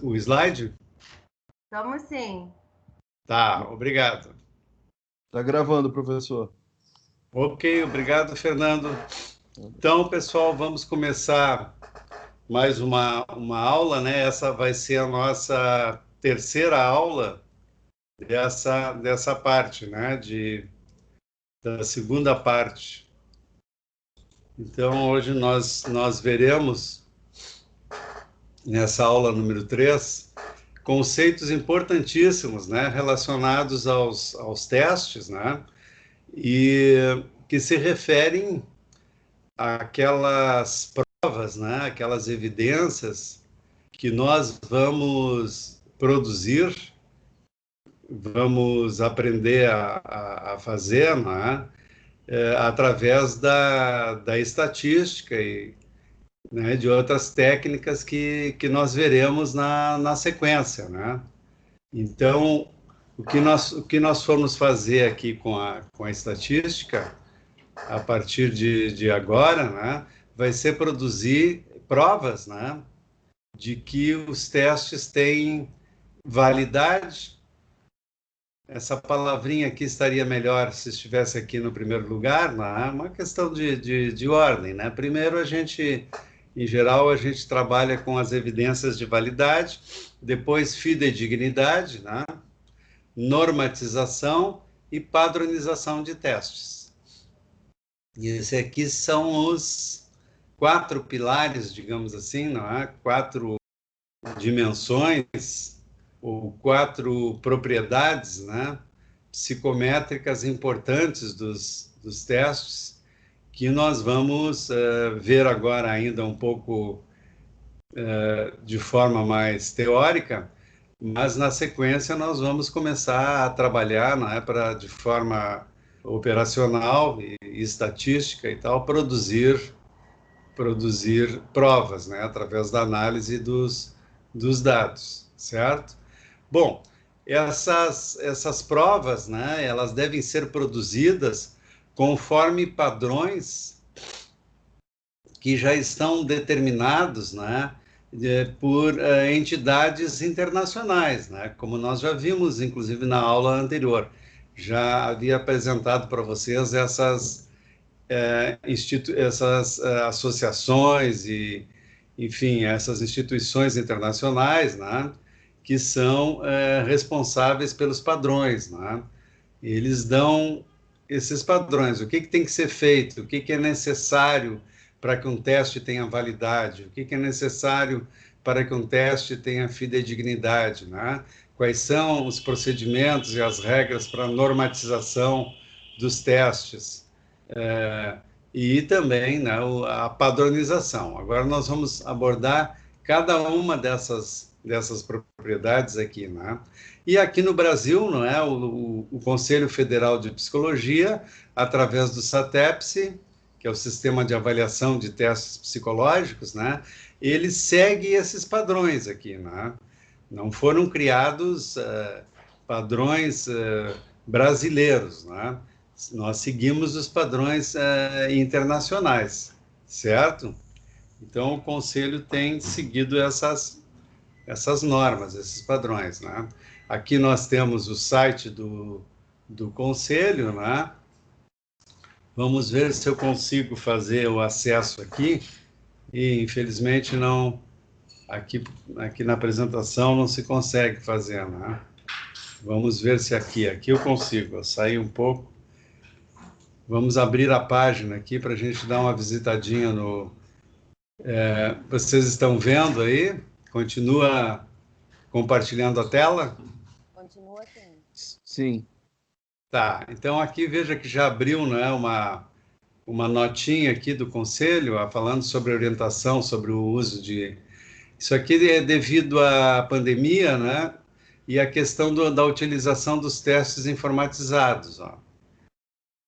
o slide? Estamos sim. Tá, obrigado. Tá gravando, professor. Ok, obrigado, Fernando. Então, pessoal, vamos começar mais uma aula, né? Essa vai ser a nossa terceira aula dessa parte, né? Da segunda parte. Então, hoje nós veremos, nessa aula número 3, conceitos importantíssimos, né? Relacionados aos testes, né? E que se referem àquelas provas, né? Aquelas evidências que nós vamos produzir, vamos aprender a fazer, né? Através da estatística e, né, de outras técnicas que nós veremos na sequência, né? Então, o que nós formos fazer aqui com a estatística, a partir de agora, né, vai ser produzir provas, né, de que os testes têm validade. Essa palavrinha aqui estaria melhor se estivesse aqui no primeiro lugar, né? Uma questão de ordem, né? Primeiro, em geral, a gente trabalha com as evidências de validade, depois fidedignidade, né? Normatização e padronização de testes. E esses aqui são os 4 pilares, digamos assim, não é? 4 dimensões ou 4 propriedades, né, psicométricas importantes dos testes, que nós vamos ver agora ainda um pouco de forma mais teórica, mas na sequência nós vamos começar a trabalhar, né, de forma operacional e estatística e tal, produzir provas, né, através da análise dos dados, certo? Bom, essas provas, né, elas devem ser produzidas conforme padrões que já estão determinados, né, por entidades internacionais, né, como nós já vimos, inclusive, na aula anterior. Já havia apresentado para vocês essas associações e, enfim, essas instituições internacionais, né, que são responsáveis pelos padrões, né? Eles dão esses padrões, o que tem que ser feito, o que é necessário para que um teste tenha validade, o que é necessário para que um teste tenha fidedignidade, né? Quais são os procedimentos e as regras para a normatização dos testes, e também, né, a padronização. Agora nós vamos abordar cada uma dessas propriedades aqui, né? E aqui no Brasil, não é, o Conselho Federal de Psicologia, através do SATEPSE, que é o Sistema de Avaliação de Testes Psicológicos, né, ele segue esses padrões aqui, né? Não foram criados padrões brasileiros, né? Nós seguimos os padrões internacionais, certo? Então, o Conselho tem seguido essas normas, esses padrões, né? Aqui nós temos o site do Conselho, né? Vamos ver se eu consigo fazer o acesso aqui. E, infelizmente, não... Aqui na apresentação não se consegue fazer, né? Vamos ver se aqui eu consigo. Eu saí um pouco. Vamos abrir a página aqui para a gente dar uma visitadinha no... vocês estão vendo aí? Continua compartilhando a tela? Continua sim. Sim. Tá, então aqui veja que já abriu, né, uma notinha aqui do Conselho, falando sobre orientação, sobre o uso de... Isso aqui é devido à pandemia, né, e a questão da utilização dos testes informatizados, ó.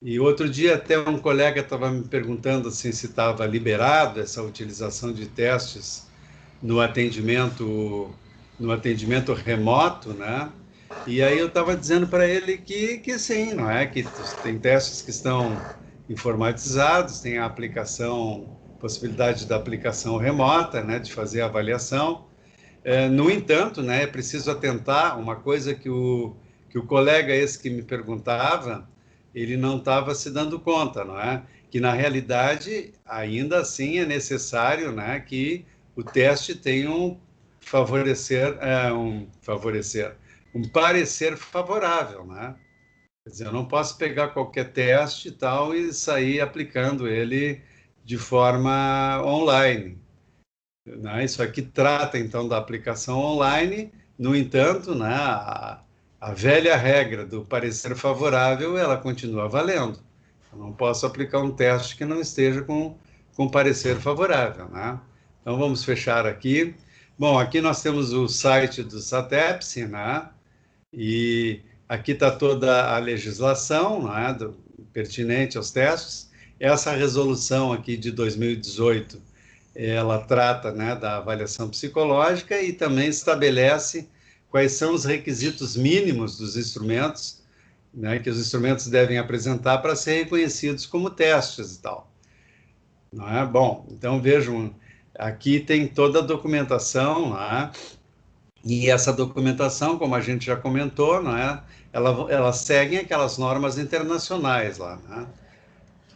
E outro dia até um colega estava me perguntando assim, se estava liberado essa utilização de testes no atendimento remoto, né? E aí eu estava dizendo para ele que sim, não é? Que tem testes que estão informatizados, tem a possibilidade da aplicação remota, né, de fazer a avaliação, No entanto, né, é preciso atentar uma coisa que o colega esse que me perguntava, ele não estava se dando conta, não é? Que, na realidade, ainda assim é necessário, né, que o teste tenha um parecer favorável, né? Quer dizer, eu não posso pegar qualquer teste e tal e sair aplicando ele de forma online, né? Isso aqui trata, então, da aplicação online. No entanto, né, a velha regra do parecer favorável, ela continua valendo. Eu não posso aplicar um teste que não esteja com parecer favorável, né? Então, vamos fechar aqui. Bom, aqui nós temos o site do SATEPSE, né? E aqui está toda a legislação, né, pertinente aos testes. Essa resolução aqui de 2018, ela trata, né, da avaliação psicológica e também estabelece quais são os requisitos mínimos dos instrumentos, né, que os instrumentos devem apresentar para serem reconhecidos como testes e tal. Não é? Bom, então vejam, aqui tem toda a documentação, né? E essa documentação, como a gente já comentou, não é? Ela segue aquelas normas internacionais lá, né?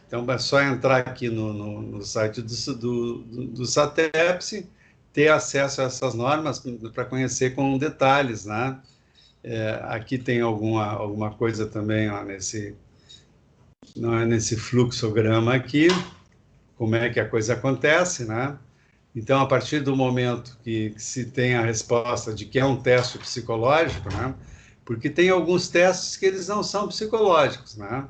Então, é só entrar aqui no site do SATEPSE, ter acesso a essas normas para conhecer com detalhes, né? Aqui tem alguma coisa também, ó, nesse fluxograma aqui, como é que a coisa acontece, né? Então, a partir do momento que se tem a resposta de que é um teste psicológico, né? Porque tem alguns testes que eles não são psicológicos, né?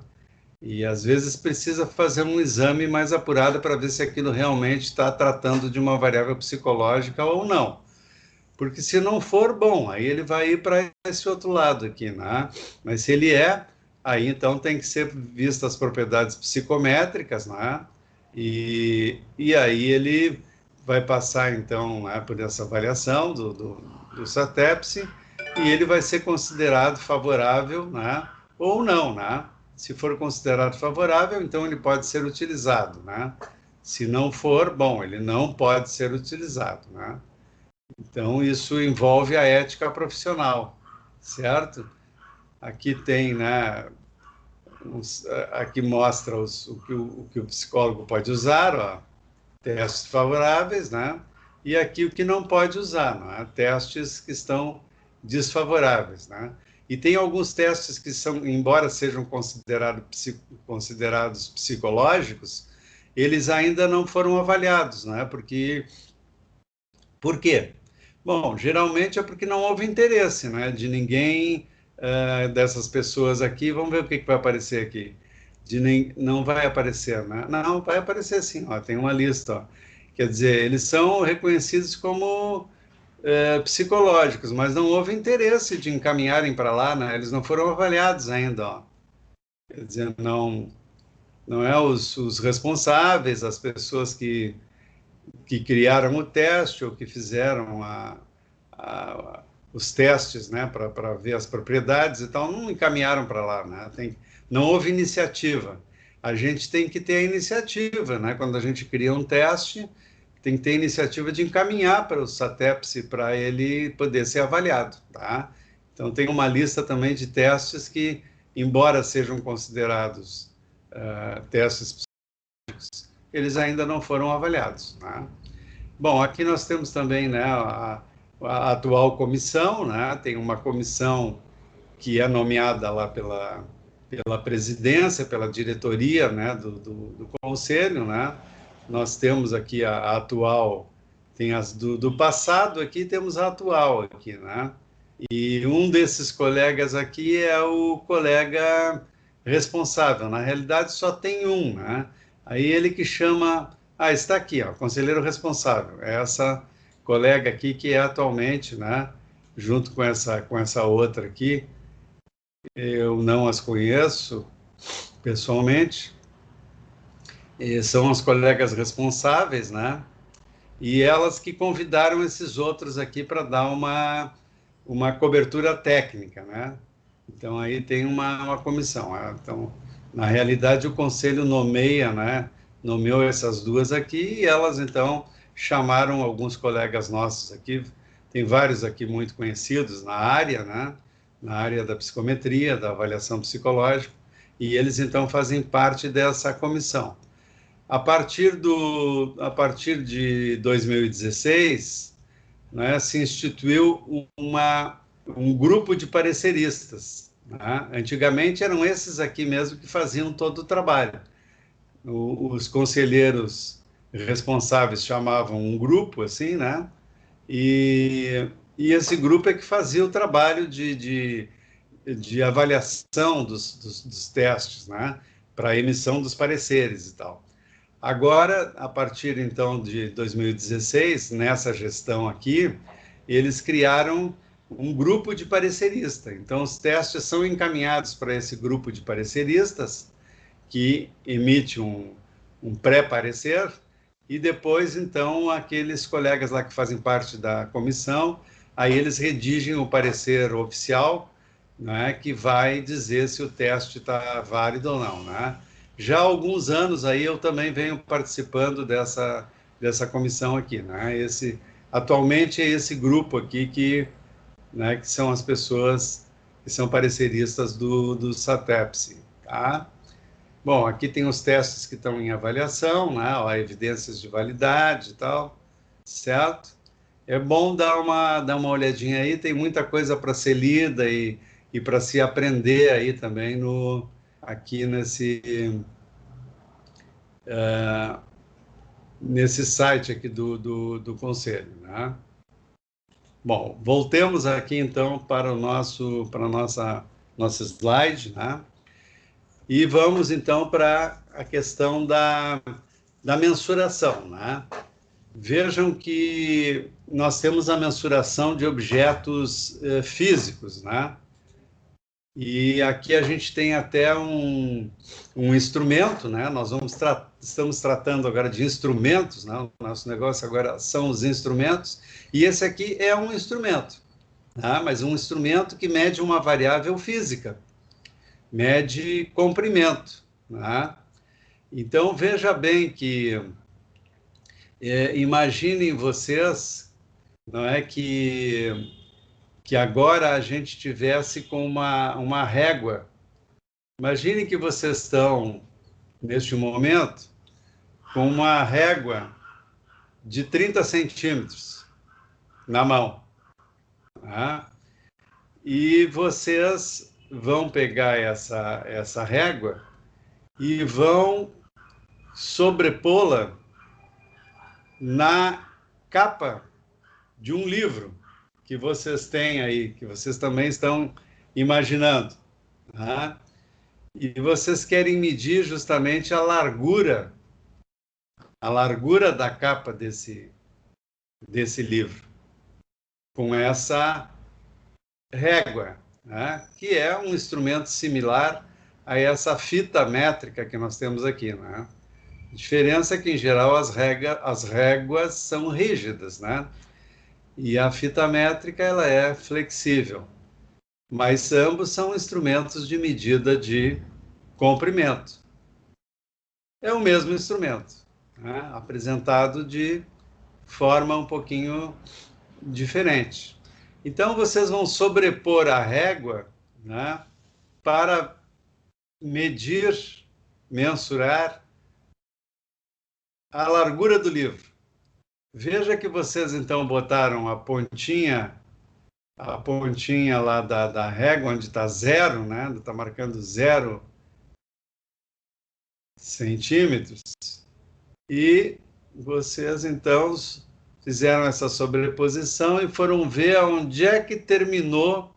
E às vezes precisa fazer um exame mais apurado para ver se aquilo realmente está tratando de uma variável psicológica ou não. Porque se não for, bom, aí ele vai ir para esse outro lado aqui, né? Mas se ele aí então tem que ser vistas as propriedades psicométricas, né? E aí ele vai passar, então, né, por essa avaliação do SATEPSE e ele vai ser considerado favorável, né, ou não, né? Se for considerado favorável, então ele pode ser utilizado, né? Se não for, bom, ele não pode ser utilizado, né? Então, isso envolve a ética profissional, certo? Aqui tem, né, aqui mostra o que o psicólogo pode usar, ó, testes favoráveis, né? E aqui o que não pode usar, não é? Testes que estão desfavoráveis, né? E tem alguns testes que são, embora sejam considerados psicológicos, eles ainda não foram avaliados, né? Por quê? Bom, geralmente é porque não houve interesse, né? De ninguém dessas pessoas aqui. Vamos ver o que vai aparecer aqui. Não vai aparecer, né? Não, vai aparecer sim, ó, tem uma lista, ó. Quer dizer, eles são reconhecidos como psicológicos, mas não houve interesse de encaminharem para lá, né? Eles não foram avaliados ainda, ó. Quer dizer, não é os responsáveis, as pessoas que criaram o teste ou que fizeram os testes, né, para ver as propriedades e tal, não encaminharam para lá, né? Não houve iniciativa. A gente tem que ter a iniciativa, né? Quando a gente cria um teste, tem que ter a iniciativa de encaminhar para o SATEPSE para ele poder ser avaliado, tá? Então, tem uma lista também de testes que, embora sejam considerados testes psicológicos, eles ainda não foram avaliados, né? Bom, aqui nós temos também, né, a atual comissão, né? Tem uma comissão que é nomeada lá pela presidência, pela diretoria, né, do conselho, né? Nós temos aqui a atual, tem as do passado aqui, temos a atual aqui, né? E um desses colegas aqui é o colega responsável. Na realidade, só tem um, né? Aí ele que chama... está aqui, ó, conselheiro responsável. É essa colega aqui que é atualmente, né? Junto com essa outra aqui, eu não as conheço pessoalmente, e são as colegas responsáveis, né? E elas que convidaram esses outros aqui para dar uma cobertura técnica, né? Então, aí tem uma comissão. Então, na realidade, o conselho nomeia, né? Nomeou essas duas aqui e elas, então, chamaram alguns colegas nossos aqui. tem vários aqui muito conhecidos na área, né? Na área da psicometria, da avaliação psicológica, e eles então fazem parte dessa comissão. A partir de 2016, né, se instituiu um grupo de pareceristas, né? Antigamente eram esses aqui mesmo que faziam todo o trabalho. Os conselheiros responsáveis chamavam um grupo, assim, né? E esse grupo é que fazia o trabalho de avaliação dos testes, né? Para a emissão dos pareceres e tal. Agora, a partir então de 2016, nessa gestão aqui, eles criaram um grupo de pareceristas. Então, os testes são encaminhados para esse grupo de pareceristas, que emite um pré-parecer, e depois, então, aqueles colegas lá que fazem parte da comissão, aí eles redigem o parecer oficial, né, que vai dizer se o teste está válido ou não, né? Já há alguns anos aí eu também venho participando dessa comissão aqui, né? Atualmente é esse grupo aqui né, que são as pessoas que são pareceristas do SATEPSE, tá? Bom, aqui tem os testes que estão em avaliação, né? Ó, evidências de validade e tal, certo? É bom dar uma olhadinha aí, tem muita coisa para ser lida e para se aprender aí também aqui nesse site aqui do Conselho, né? Bom, voltemos aqui então para nossa slide, né? E vamos então para a questão da mensuração, né? Vejam que nós temos a mensuração de objetos físicos, né? E aqui a gente tem até um instrumento, né? Nós estamos tratando agora de instrumentos, né? O nosso negócio agora são os instrumentos, e esse aqui é um instrumento, tá? Mas um instrumento que mede uma variável física, mede comprimento, né? Então, veja bem que, imaginem vocês, não é, que agora a gente tivesse com uma régua. Imaginem que vocês estão, neste momento, com uma régua de 30 centímetros na mão. Tá? E vocês vão pegar essa régua e vão sobrepô-la na capa de um livro que vocês têm aí, que vocês também estão imaginando. Tá? E vocês querem medir justamente a largura da capa desse livro, com essa régua, né? Que é um instrumento similar a essa fita métrica que nós temos aqui, né? A diferença é que, em geral, as réguas são rígidas, né? E a fita métrica ela é flexível, mas ambos são instrumentos de medida de comprimento. É o mesmo instrumento, né? Apresentado de forma um pouquinho diferente. Então, vocês vão sobrepor a régua, né, para medir, mensurar a largura do livro. Veja que vocês, então, botaram a pontinha lá da régua, onde está 0, né? Está marcando 0 centímetros. E vocês, então, fizeram essa sobreposição e foram ver onde é que terminou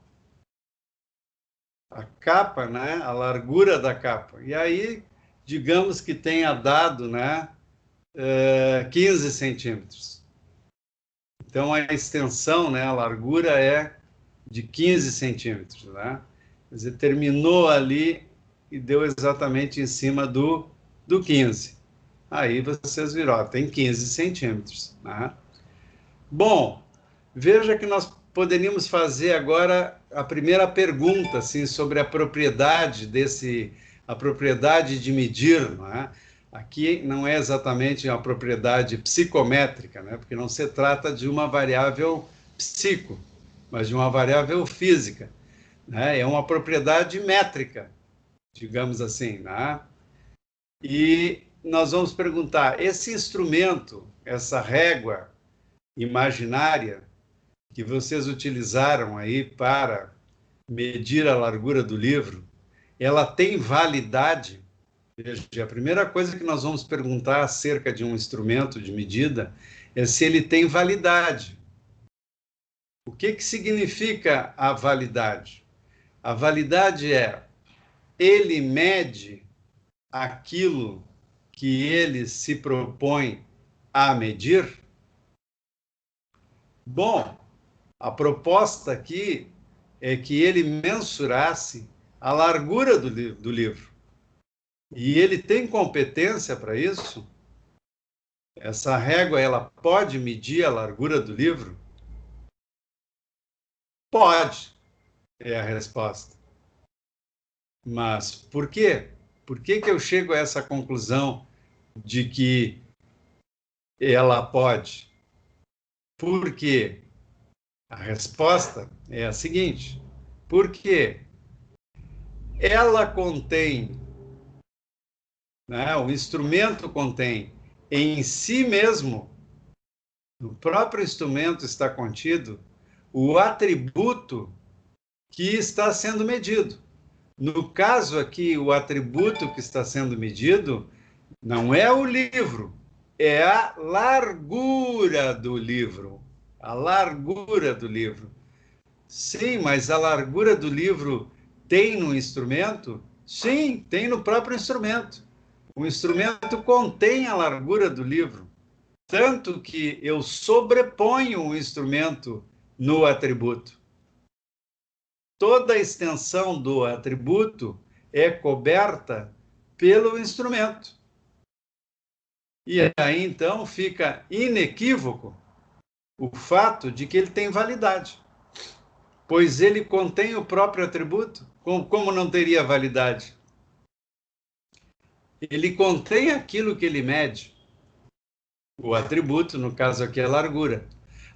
a capa, né? A largura da capa. E aí, digamos que tenha dado, né? 15 centímetros. Então, a extensão, né, a largura é de 15 centímetros. Né? Quer dizer, terminou ali e deu exatamente em cima do 15. Aí vocês viram, ó, tem 15 centímetros. Né? Bom, veja que nós poderíamos fazer agora a primeira pergunta assim, sobre a propriedade de medir, não é? Aqui não é exatamente uma propriedade psicométrica, né? Porque não se trata de uma variável psico, mas de uma variável física, né? É uma propriedade métrica, digamos assim, né? E nós vamos perguntar, esse instrumento, essa régua imaginária que vocês utilizaram aí para medir a largura do livro, ela tem validade? Veja, a primeira coisa que nós vamos perguntar acerca de um instrumento de medida é se ele tem validade. O que significa a validade? A validade é, ele mede aquilo que ele se propõe a medir? Bom, a proposta aqui é que ele mensurasse a largura do livro. E ele tem competência para isso? Essa régua, ela pode medir a largura do livro? Pode, é a resposta. Mas por quê? Por que eu chego a essa conclusão de que ela pode? Porque a resposta é a seguinte: porque ela contém, né, o instrumento contém em si mesmo, no próprio instrumento está contido o atributo que está sendo medido. No caso aqui, o atributo que está sendo medido não é o livro, é a largura do livro. A largura do livro. Sim, mas a largura do livro tem no instrumento? Sim, tem no próprio instrumento. O instrumento contém a largura do livro, tanto que eu sobreponho o instrumento no atributo. Toda a extensão do atributo é coberta pelo instrumento. E aí, então, fica inequívoco o fato de que ele tem validade, pois ele contém o próprio atributo. Como não teria validade? Ele contém aquilo que ele mede, o atributo, no caso aqui, é a largura.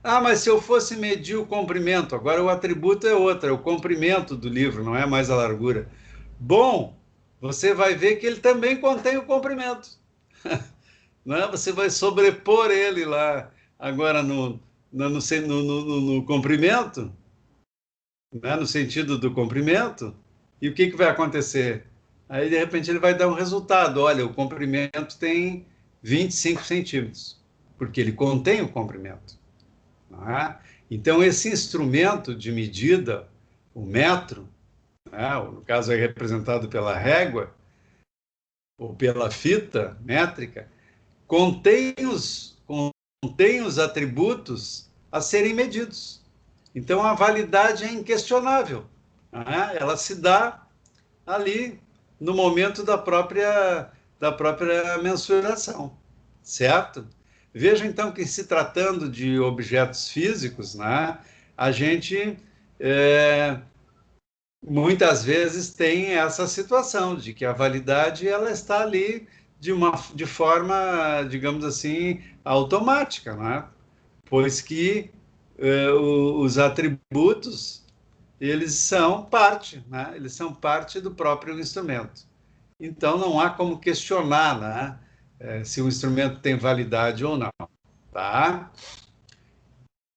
Ah, mas se eu fosse medir o comprimento, agora o atributo é outro, é o comprimento do livro, não é mais a largura. Bom, você vai ver que ele também contém o comprimento. Não é? Você vai sobrepor ele lá, agora no comprimento, né? No sentido do comprimento, e o que vai acontecer? Aí, de repente, ele vai dar um resultado. Olha, o comprimento tem 25 centímetros, porque ele contém o comprimento. Não é? Então, esse instrumento de medida, o metro, né? No caso é representado pela régua, ou pela fita métrica, contém os atributos a serem medidos. Então, a validade é inquestionável. Né? Ela se dá ali no momento da própria mensuração, certo? Veja, então, que se tratando de objetos físicos, né, a gente muitas vezes tem essa situação de que a validade ela está ali de forma, digamos assim, automática, né? Pois que os atributos eles são parte, né? Eles são parte do próprio instrumento. Então não há como questionar, né? Se o instrumento tem validade ou não, tá?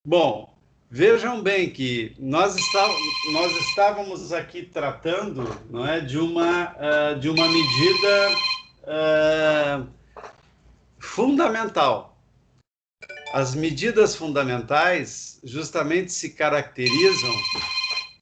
Bom, vejam bem que nós estávamos aqui tratando, não é, de uma medida fundamental. As medidas fundamentais justamente se caracterizam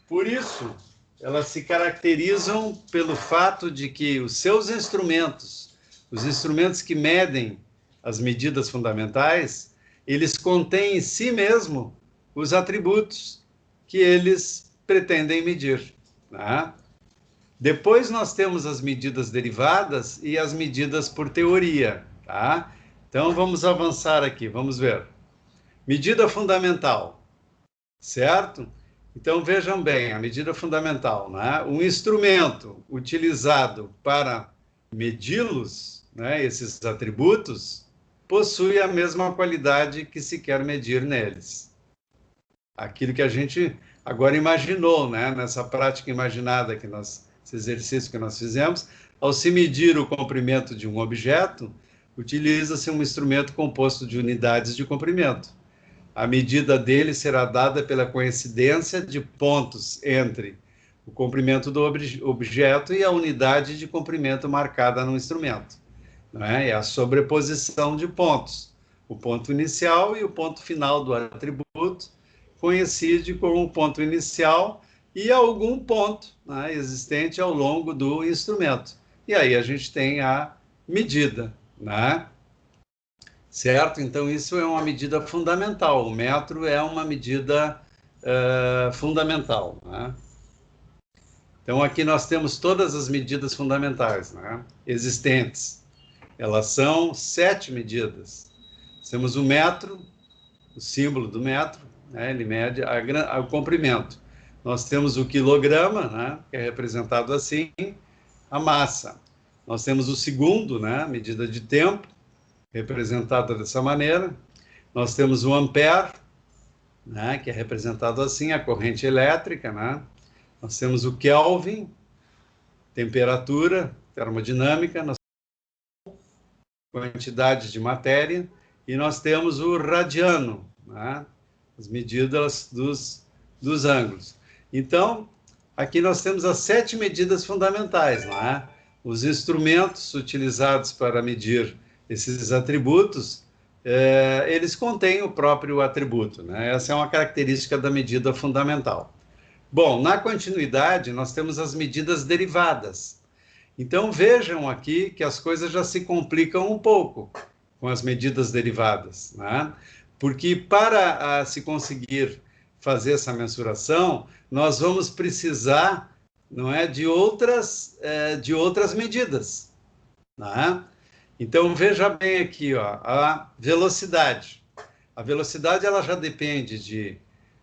por isso. Elas se caracterizam pelo fato de que os seus instrumentos, os instrumentos que medem as medidas fundamentais, eles contêm em si mesmo os atributos que eles pretendem medir. Né? Depois nós temos as medidas derivadas e as medidas por teoria. Tá? Então vamos avançar aqui, vamos ver. Medida fundamental, certo? Então vejam bem, a medida fundamental, né? Um instrumento utilizado para medi-los, né, esses atributos, possui a mesma qualidade que se quer medir neles. aquilo que a gente agora imaginou, né? Nessa prática imaginada esse exercício que nós fizemos, ao se medir o comprimento de um objeto, utiliza-se um instrumento composto de unidades de comprimento. A medida dele será dada pela coincidência de pontos entre o comprimento do objeto e a unidade de comprimento marcada no instrumento. Não é? É a sobreposição de pontos. O ponto inicial e o ponto final do atributo coincide com o ponto inicial e algum ponto, né, existente ao longo do instrumento. E aí a gente tem a medida, né? Certo? Então, isso é uma medida fundamental. O metro é uma medida fundamental, né? Então, aqui nós temos todas as medidas fundamentais, né, existentes. Elas são 7 medidas. Temos o metro, o símbolo do metro, né, ele mede o comprimento. Nós temos o quilograma, né, que é representado assim, a massa. Nós temos o segundo, né, medida de tempo, representada dessa maneira. Nós temos o ampere, né, que é representado assim, a corrente elétrica, né? Nós temos o Kelvin, temperatura, termodinâmica, quantidade de matéria, e nós temos o radiano, né? As medidas dos ângulos. Então, aqui nós temos as 7 medidas fundamentais, né? Os instrumentos utilizados para medir esses atributos, eles contêm o próprio atributo, né? Essa é uma característica da medida fundamental. Bom, na continuidade, nós temos as medidas derivadas. Então, vejam aqui que as coisas já se complicam um pouco com as medidas derivadas, né? Porque para se conseguir fazer essa mensuração, nós vamos precisar, não é, de outras medidas, né? Então, veja bem aqui, ó, a velocidade. A velocidade ela já depende de,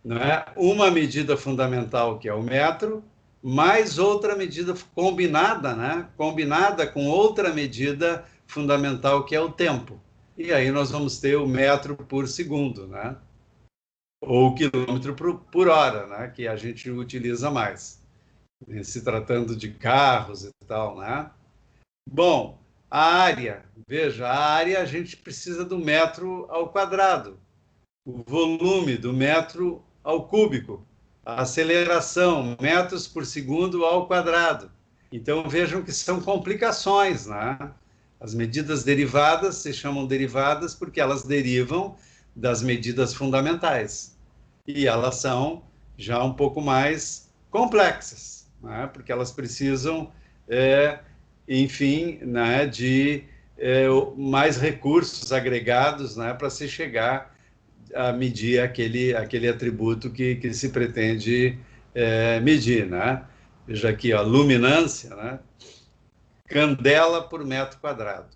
não é, uma medida fundamental, que é o metro, mais outra medida combinada, né? Combinada com outra medida fundamental, que é o tempo. E aí nós vamos ter o metro por segundo, né? Ou o quilômetro por hora, né? Que a gente utiliza mais, se tratando de carros e tal, né? Bom, a área, veja, a área a gente precisa do metro ao quadrado, o volume do metro ao cúbico, a aceleração, metros por segundo ao quadrado. Então, vejam que são complicações, né? As medidas derivadas se chamam derivadas porque elas derivam das medidas fundamentais. E elas são já um pouco mais complexas, né? Porque elas precisam, enfim, né, de mais recursos agregados, né, para se chegar a medir aquele atributo que se pretende medir, né? Veja aqui, ó, luminância, né? Candela por metro quadrado.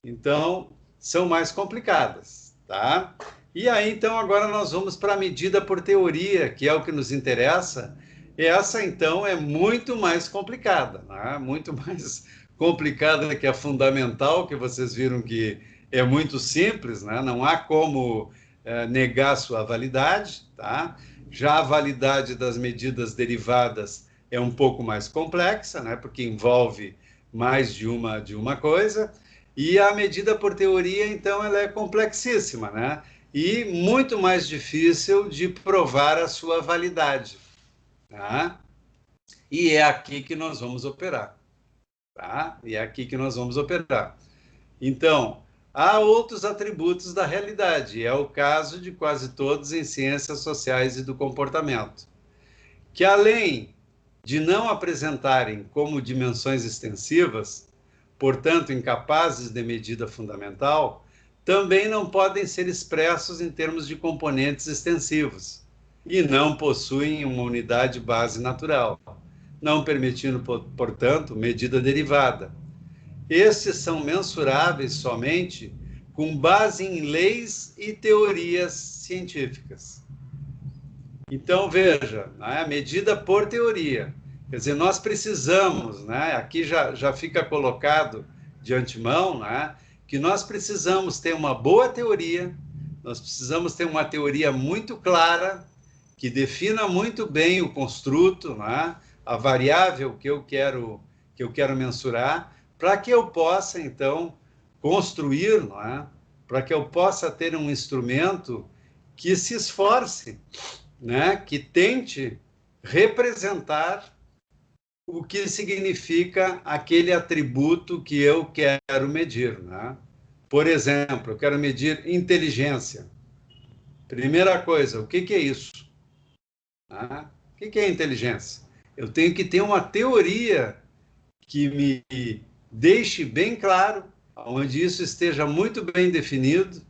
Então, são mais complicadas, tá? E aí, então, agora nós vamos para a medida por teoria, que é o que nos interessa. E essa, então, é muito mais complicada, né? Muito mais complicada que a fundamental, que vocês viram que é muito simples, né? Não há como negar sua validade, tá? Já a validade das medidas derivadas é um pouco mais complexa, né? Porque envolve mais de uma coisa, e a medida por teoria, então, ela é complexíssima, né? E muito mais difícil de provar a sua validade, tá? E é aqui que nós vamos operar, tá? E é aqui que nós vamos operar. Então, há outros atributos da realidade, é o caso de quase todos em ciências sociais e do comportamento, que além de não apresentarem como dimensões extensivas, portanto incapazes de medida fundamental, também não podem ser expressos em termos de componentes extensivos e não possuem uma unidade base natural, não permitindo, portanto, medida derivada. Estes são mensuráveis somente com base em leis e teorias científicas. Então, veja, né, medida por teoria. Quer dizer, nós precisamos, né, aqui já fica colocado de antemão, né, que nós precisamos ter uma boa teoria, nós precisamos ter uma teoria muito clara que defina muito bem o construto, né? A variável que eu quero mensurar, para que eu possa, então, construir, né? Para que eu possa ter um instrumento que se esforce, né? Que tente representar o que significa aquele atributo que eu quero medir, né? Por exemplo, eu quero medir inteligência. Primeira coisa, o que é isso? Ah, o que é inteligência? Eu tenho que ter uma teoria que me deixe bem claro, onde isso esteja muito bem definido,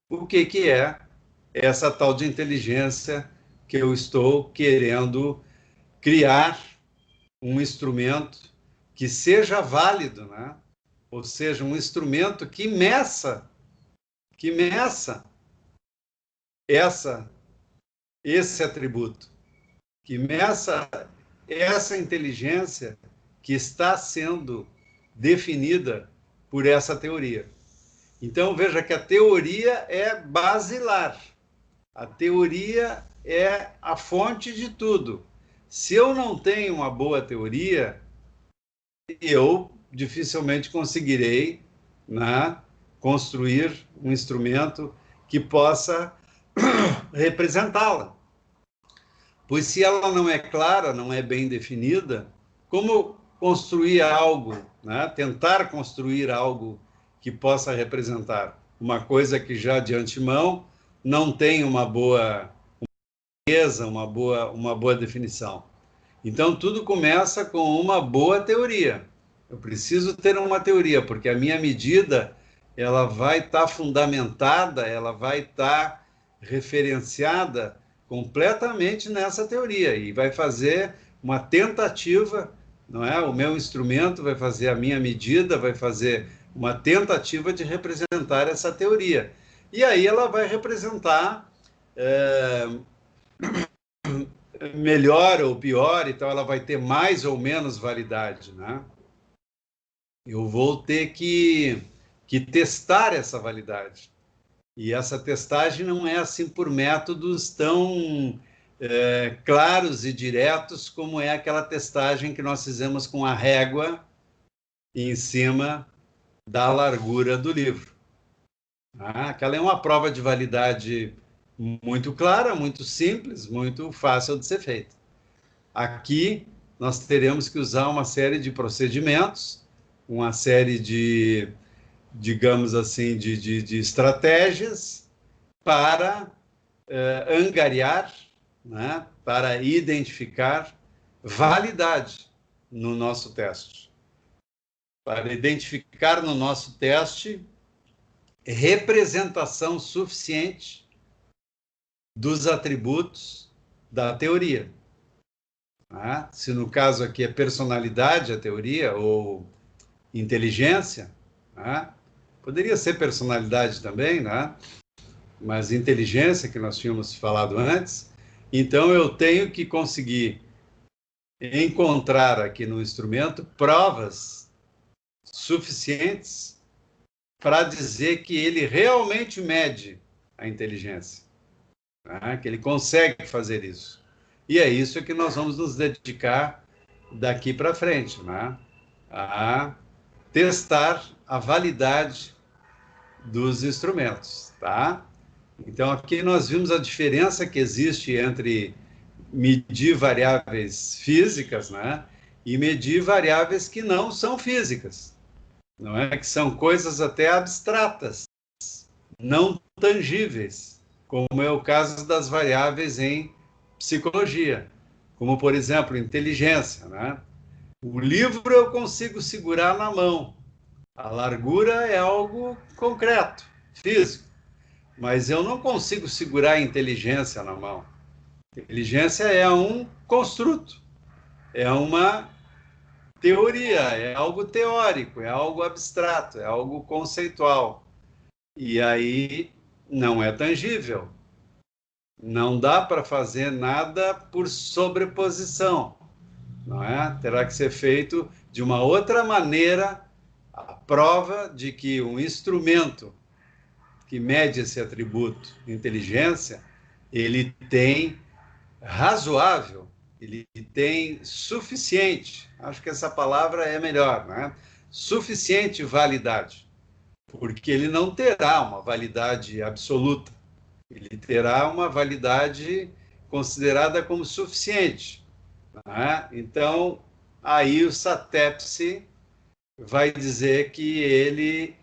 o que é essa tal de inteligência que eu estou querendo criar um instrumento que seja válido, né? Ou seja, um instrumento que meça esse atributo, que meça essa inteligência que está sendo definida por essa teoria. Então, veja que a teoria é basilar. A teoria é a fonte de tudo. Se eu não tenho uma boa teoria, eu dificilmente conseguirei, né, construir um instrumento que possa representá-la. Pois se ela não é clara, não é bem definida, como construir algo, né? Tentar construir algo que possa representar uma coisa que já de antemão não tem uma boa clareza, uma boa definição. Então, tudo começa com uma boa teoria. Eu preciso ter uma teoria, porque a minha medida ela vai estar fundamentada, ela vai estar referenciada completamente nessa teoria e vai fazer uma tentativa, não é? O meu instrumento vai fazer a minha medida, vai fazer uma tentativa de representar essa teoria. E aí ela vai representar melhor ou pior, então ela vai ter mais ou menos validade, né? Eu vou ter que testar essa validade. E essa testagem não é assim por métodos tão claros e diretos como é aquela testagem que nós fizemos com a régua em cima da largura do livro. Aquela é uma prova de validade muito clara, muito simples, muito fácil de ser feita. Aqui nós teremos que usar uma série de procedimentos, uma série de, digamos assim, de estratégias para angariar, né, para identificar validade no nosso teste. Para identificar no nosso teste representação suficiente dos atributos da teoria. Se no caso aqui é personalidade a teoria, ou inteligência, poderia ser personalidade também, mas inteligência, que nós tínhamos falado antes, então eu tenho que conseguir encontrar aqui no instrumento provas suficientes para dizer que ele realmente mede a inteligência, que ele consegue fazer isso. E é isso que nós vamos nos dedicar daqui para frente, a testar a validade dos instrumentos, tá? Então, aqui nós vimos a diferença que existe entre medir variáveis físicas, e medir variáveis que não são físicas, não é? Que são coisas até abstratas, não tangíveis, como é o caso das variáveis em psicologia, como, por exemplo, inteligência, O livro eu consigo segurar na mão, a largura é algo concreto, físico, mas eu não consigo segurar a inteligência na mão. Inteligência é um construto, é uma teoria, é algo teórico, é algo abstrato, é algo conceitual. E aí não é tangível. Não dá para fazer nada por sobreposição, não é? Terá que ser feito de uma outra maneira a prova de que um instrumento que mede esse atributo, inteligência, ele tem razoável, ele tem suficiente, acho que essa palavra é melhor, né? Suficiente validade, porque ele não terá uma validade absoluta, ele terá uma validade considerada como suficiente, né? Então, aí o SATEPSE vai dizer que ele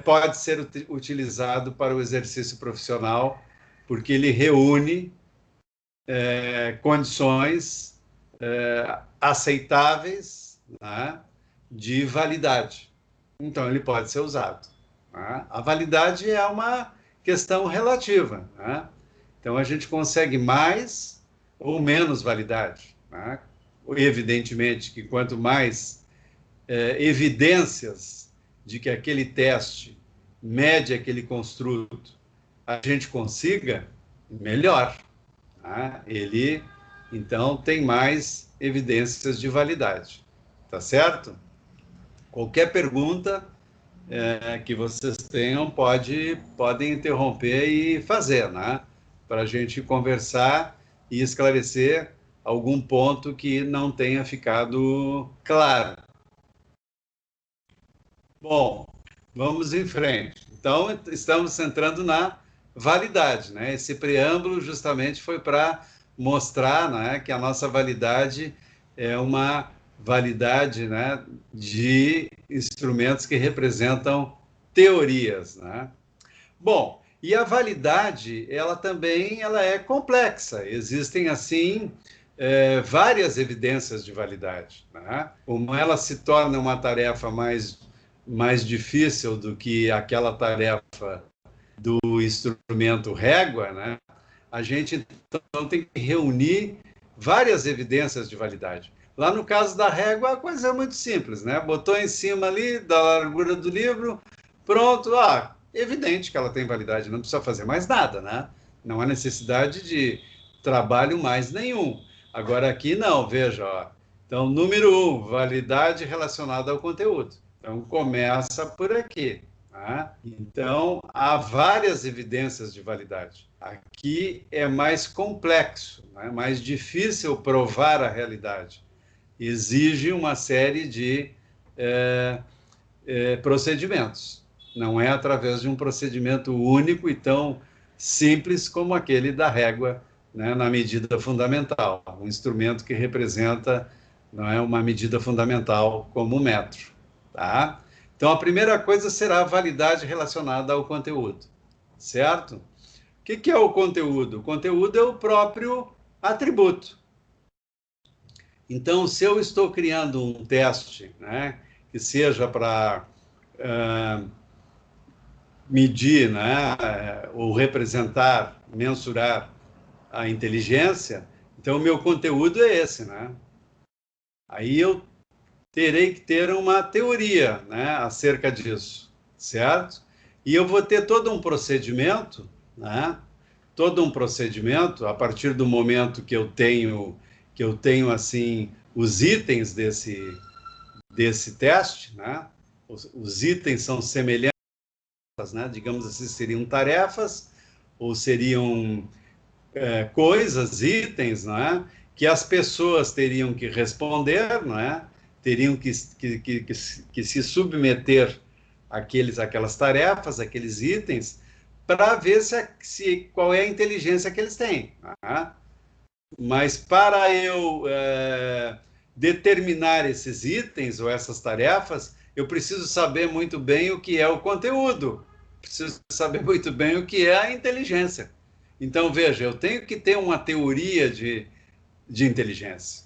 pode ser utilizado para o exercício profissional, porque ele reúne condições aceitáveis, né, de validade. Então, ele pode ser usado. Né? A validade é uma questão relativa. Né? Então, a gente consegue mais ou menos validade. Né? Evidentemente que quanto mais evidências de que aquele teste mede aquele construto a gente consiga, melhor. Tá? Ele, então, tem mais evidências de validade. Tá certo? Qualquer pergunta que vocês tenham, podem interromper e fazer, né? Para a gente conversar e esclarecer algum ponto que não tenha ficado claro. Bom, vamos em frente. Então, estamos entrando na validade, né? Esse preâmbulo justamente foi para mostrar, né, que a nossa validade é uma validade, né, de instrumentos que representam teorias, né? Bom, e a validade, ela é complexa. Existem, assim, várias evidências de validade, né? Como ela se torna uma tarefa mais difícil do que aquela tarefa do instrumento régua, né? A gente, então, tem que reunir várias evidências de validade. Lá no caso da régua, a coisa é muito simples, né? Botou em cima ali da largura do livro, pronto, evidente que ela tem validade, não precisa fazer mais nada, né? Não há necessidade de trabalho mais nenhum. Agora aqui não, veja, ó. Então, número 1, validade relacionada ao conteúdo. Então, começa por aqui. Tá? Então, há várias evidências de validade. Aqui é mais complexo, né? Mais difícil provar a realidade. Exige uma série de procedimentos. Não é através de um procedimento único e tão simples como aquele da régua, né, na medida fundamental, um instrumento que representa, não é, uma medida fundamental como o metro. Tá? Então, a primeira coisa será a validade relacionada ao conteúdo, certo? O que é o conteúdo? O conteúdo é o próprio atributo. Então, se eu estou criando um teste, né, que seja para medir, né, ou representar, mensurar a inteligência, então o meu conteúdo é esse, né? Aí eu terei que ter uma teoria, né, acerca disso, certo? E eu vou ter todo um procedimento, né? Todo um procedimento a partir do momento que eu tenho assim os itens desse teste, né? Os itens são semelhantes, né? Digamos assim, seriam tarefas ou seriam coisas, itens, não é? Que as pessoas teriam que responder, não é? Teriam que se submeter aquelas tarefas, aqueles itens, para ver qual é a inteligência que eles têm. Não é? Mas para eu determinar esses itens ou essas tarefas, eu preciso saber muito bem o que é o conteúdo, preciso saber muito bem o que é a inteligência. Então, veja, eu tenho que ter uma teoria de inteligência.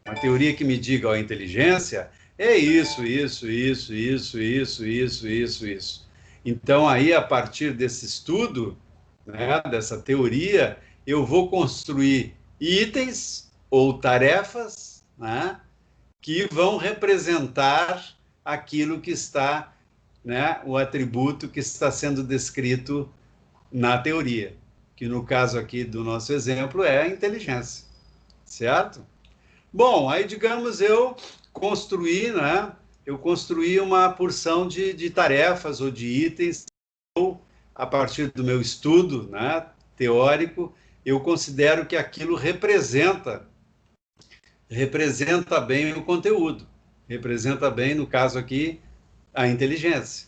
Uma teoria que me diga, ó, a inteligência é isso, isso, isso, isso, isso, isso, isso, isso. Então, aí, a partir desse estudo, né, dessa teoria, eu vou construir itens ou tarefas, né, que vão representar aquilo que está, né, o atributo que está sendo descrito na teoria, que no caso aqui do nosso exemplo é a inteligência, certo? Bom, aí digamos eu construí, né? Eu construí uma porção de tarefas ou de itens, ou a partir do meu estudo, né, teórico, eu considero que aquilo representa bem o conteúdo, representa bem, no caso aqui, a inteligência.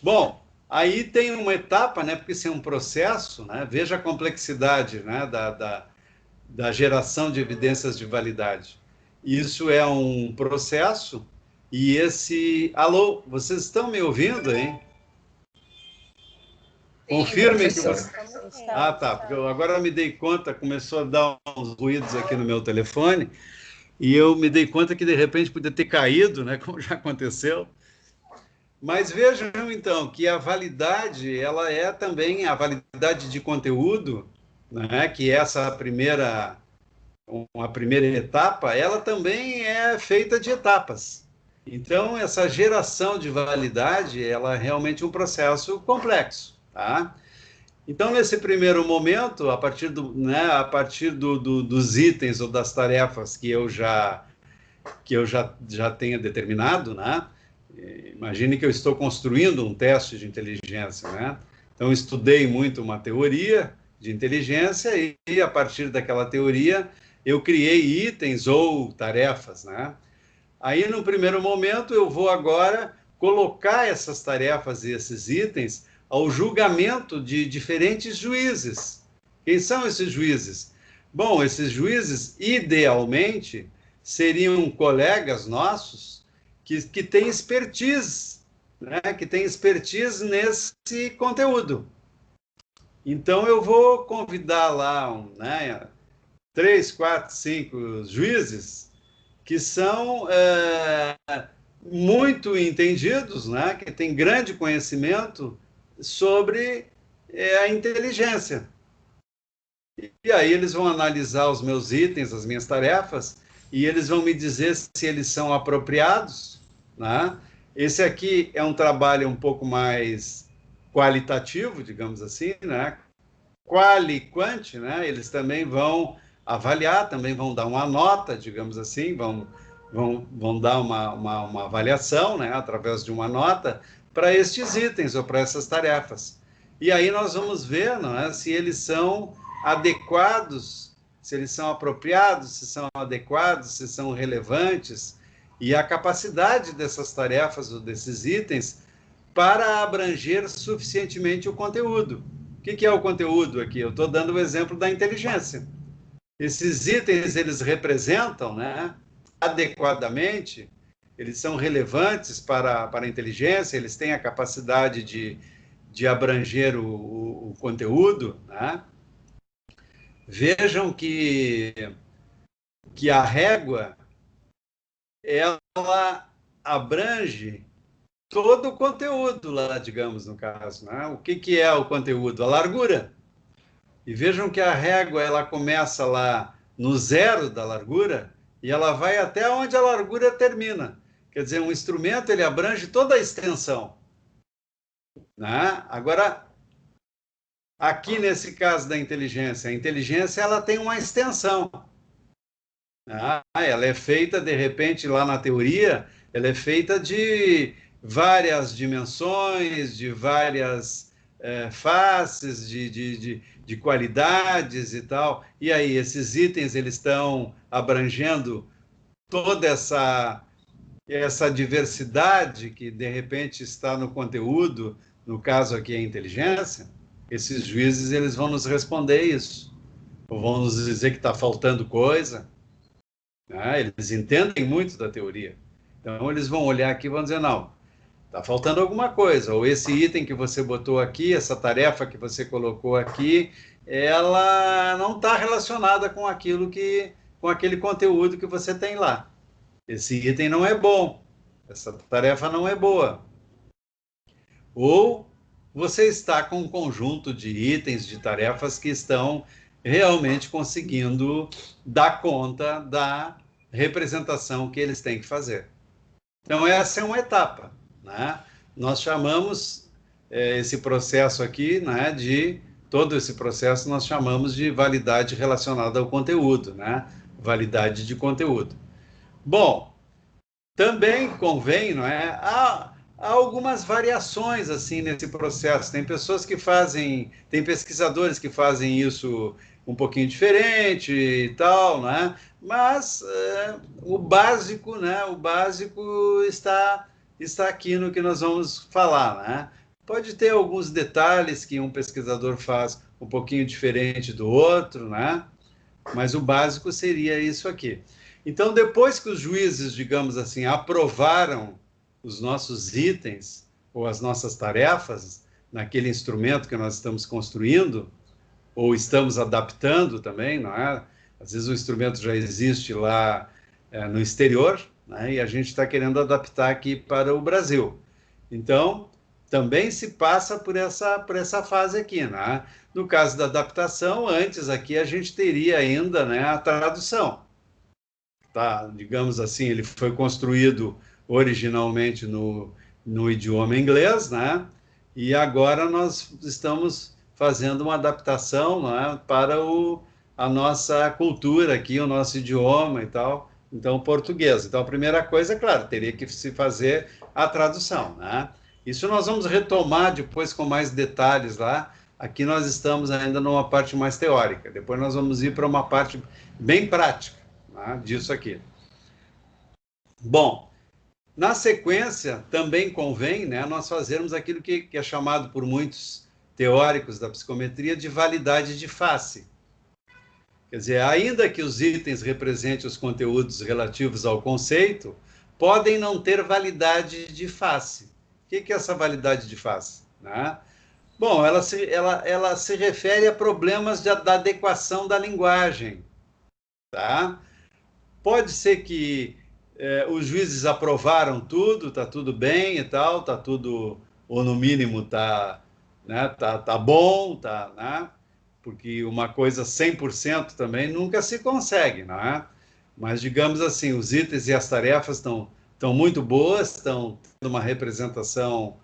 Bom, aí tem uma etapa, né, porque isso é um processo, né, veja a complexidade, né, da geração de evidências de validade. Isso é um processo e esse... Alô, vocês estão me ouvindo, hein? Confirmem que vocês... Ah, tá, porque eu agora me dei conta, começou a dar uns ruídos aqui no meu telefone, e eu me dei conta que de repente podia ter caído, né, como já aconteceu. Mas vejam então que a validade, ela é também a validade de conteúdo, né, que é essa uma primeira etapa, ela também é feita de etapas. Então, essa geração de validade, ela é realmente um processo complexo, tá? Então, nesse primeiro momento, a partir dos itens ou das tarefas que eu já tenha determinado, né? Imagine que eu estou construindo um teste de inteligência, né? Então, estudei muito uma teoria de inteligência e a partir daquela teoria, eu criei itens ou tarefas, né? Aí, no primeiro momento, eu vou agora colocar essas tarefas e esses itens ao julgamento de diferentes juízes. Quem são esses juízes? Bom, esses juízes, idealmente, seriam colegas nossos que têm expertise, né? Que têm expertise nesse conteúdo. Então, eu vou convidar lá, né, 3, 4, 5 juízes que são muito entendidos, né, que têm grande conhecimento sobre a inteligência. E aí eles vão analisar os meus itens, as minhas tarefas, e eles vão me dizer se eles são apropriados, né? Esse aqui é um trabalho um pouco mais qualitativo, digamos assim, né? Quali-quant, né? Eles também vão avaliar, também vão dar uma nota, digamos assim, vão dar uma avaliação, né, através de uma nota, para estes itens ou para essas tarefas. E aí nós vamos ver, não é, se eles são adequados, se eles são apropriados, se são adequados, se são relevantes, e a capacidade dessas tarefas ou desses itens para abranger suficientemente o conteúdo. O que é o conteúdo aqui? Eu estou dando o exemplo da inteligência. Esses itens, eles representam, né, adequadamente, eles são relevantes para a inteligência, eles têm a capacidade de abranger o conteúdo, né? Vejam que a régua, ela abrange todo o conteúdo lá, digamos, no caso, né? O que é o conteúdo? A largura. E vejam que a régua, ela começa lá no zero da largura e ela vai até onde a largura termina. Quer dizer, um instrumento, ele abrange toda a extensão, né? Agora, aqui nesse caso da inteligência, a inteligência, ela tem uma extensão, né? Ela é feita, de repente, lá na teoria, ela é feita de várias dimensões, de várias faces, de qualidades e tal. E aí, esses itens, eles estão abrangendo toda essa diversidade que, de repente, está no conteúdo, no caso aqui, a inteligência. Esses juízes, eles vão nos responder isso. Ou vão nos dizer que está faltando coisa, né? Eles entendem muito da teoria. Então, eles vão olhar aqui e vão dizer, não, está faltando alguma coisa, ou esse item que você botou aqui, essa tarefa que você colocou aqui, ela não está relacionada com com aquele conteúdo que você tem lá. Esse item não é bom, essa tarefa não é boa. Ou você está com um conjunto de itens, de tarefas que estão realmente conseguindo dar conta da representação que eles têm que fazer. Então, essa é uma etapa, né? Nós chamamos esse processo aqui, né, todo esse processo nós chamamos de validade relacionada ao conteúdo, né? Validade de conteúdo. Bom, também convém, não é? Há algumas variações assim nesse processo. Tem pessoas que fazem, tem pesquisadores que fazem isso um pouquinho diferente e tal, né? Mas o básico, né? O básico está aqui no que nós vamos falar, né? Pode ter alguns detalhes que um pesquisador faz um pouquinho diferente do outro, né? Mas o básico seria isso aqui. Então, depois que os juízes, digamos assim, aprovaram os nossos itens ou as nossas tarefas naquele instrumento que nós estamos construindo, ou estamos adaptando também, não é? Às vezes o instrumento já existe lá no exterior, né? E a gente está querendo adaptar aqui para o Brasil. Então, também se passa por essa fase aqui, né? No caso da adaptação, antes aqui a gente teria ainda, né, a tradução. Tá? Digamos assim, ele foi construído originalmente no idioma inglês, né? E agora nós estamos fazendo uma adaptação, né, para a nossa cultura aqui, o nosso idioma e tal, então português. Então a primeira coisa, é claro, teria que se fazer a tradução, né? Isso nós vamos retomar depois com mais detalhes lá. Aqui nós estamos ainda numa parte mais teórica. Depois nós vamos ir para uma parte bem prática, né, disso aqui. Bom, na sequência, também convém, né, nós fazermos aquilo que é chamado por muitos teóricos da psicometria de validade de face. Quer dizer, ainda que os itens representem os conteúdos relativos ao conceito, podem não ter validade de face. O que é essa validade de face? Né? Bom, ela se refere a problemas da adequação da linguagem. Tá? Pode ser que os juízes aprovaram tudo, está tudo bem e tal, está tudo, ou no mínimo está, né, tá bom, tá, né? Porque uma coisa 100% também nunca se consegue, não é? Mas, digamos assim, os itens e as tarefas estão muito boas, estão tendo uma representação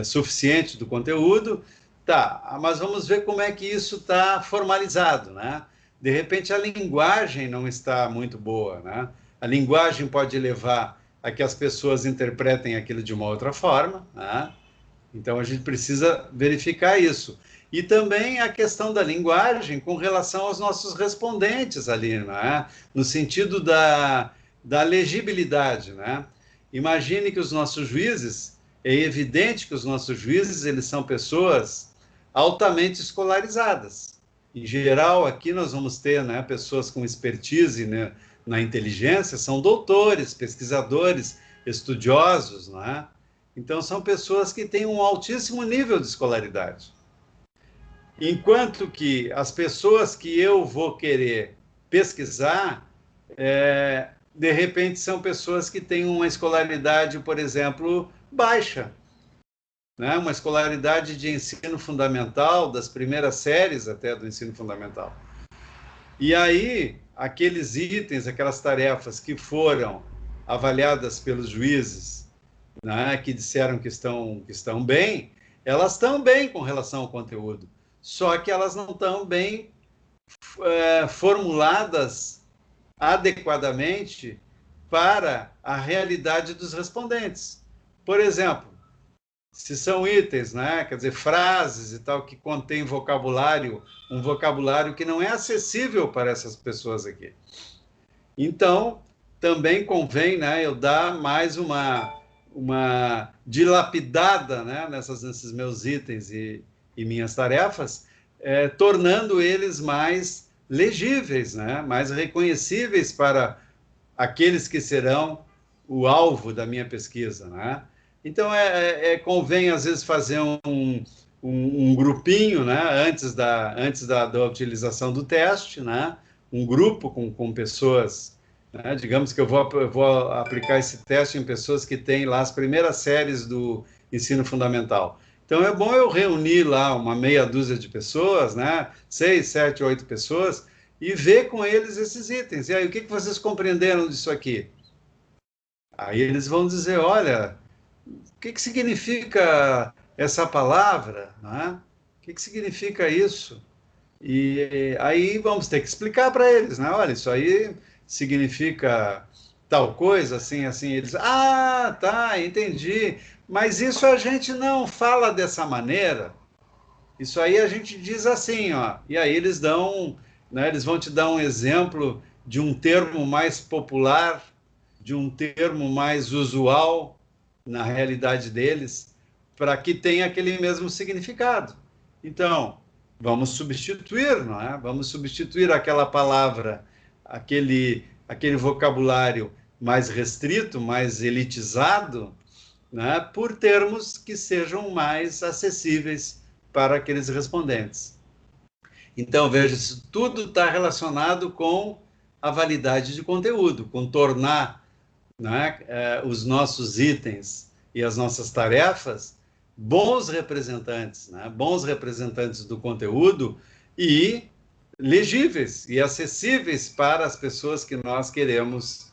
suficiente do conteúdo. Tá, mas vamos ver como é que isso está formalizado, né? De repente a linguagem não está muito boa, né? A linguagem pode levar a que as pessoas interpretem aquilo de uma outra forma, né? Então a gente precisa verificar isso. E também a questão da linguagem com relação aos nossos respondentes ali, né? No sentido da legibilidade, né? Imagine que os nossos juízes, é evidente que os nossos juízes, eles são pessoas altamente escolarizadas. Em geral, aqui nós vamos ter, né, pessoas com expertise, né, na inteligência, são doutores, pesquisadores, estudiosos, né? Então, são pessoas que têm um altíssimo nível de escolaridade. Enquanto que as pessoas que eu vou querer pesquisar, de repente, são pessoas que têm uma escolaridade, por exemplo, baixa, né? Uma escolaridade de ensino fundamental, das primeiras séries até do ensino fundamental. E aí, aqueles itens, aquelas tarefas que foram avaliadas pelos juízes, né, que disseram que estão bem, elas estão bem com relação ao conteúdo, só que elas não estão bem formuladas adequadamente para a realidade dos respondentes. Por exemplo, se são itens, né, quer dizer, frases e tal, que contêm vocabulário, um vocabulário que não é acessível para essas pessoas aqui. Então, também convém, né, eu dar mais uma dilapidada, né, nesses meus itens e minhas tarefas, tornando eles mais legíveis, né, mais reconhecíveis para aqueles que serão o alvo da minha pesquisa, né? Então, convém, às vezes, fazer um grupinho, né, antes da utilização do teste, né, um grupo com pessoas, né, digamos que eu vou aplicar esse teste em pessoas que têm lá as primeiras séries do ensino fundamental. Então, é bom eu reunir lá uma meia dúzia de pessoas, né, 6, 7, 8 pessoas, e ver com eles esses itens. E aí, o que vocês compreenderam disso aqui? Aí eles vão dizer, olha, o que significa essa palavra? Né? O que significa isso? E aí vamos ter que explicar para eles, né? Olha, isso aí significa tal coisa, assim, assim. Eles, tá, entendi. Mas isso a gente não fala dessa maneira. Isso aí a gente diz assim, ó. E aí eles dão né? Eles vão te dar um exemplo de um termo mais popular, de um termo mais usual na realidade deles, para que tenha aquele mesmo significado. Então, vamos substituir, não é? Vamos substituir aquela palavra, aquele vocabulário mais restrito, mais elitizado, né, por termos que sejam mais acessíveis para aqueles respondentes. Então, veja, isso tudo está relacionado com a validade de conteúdo, com tornar, né, os nossos itens e as nossas tarefas bons representantes, né, bons representantes do conteúdo e legíveis e acessíveis para as pessoas que nós queremos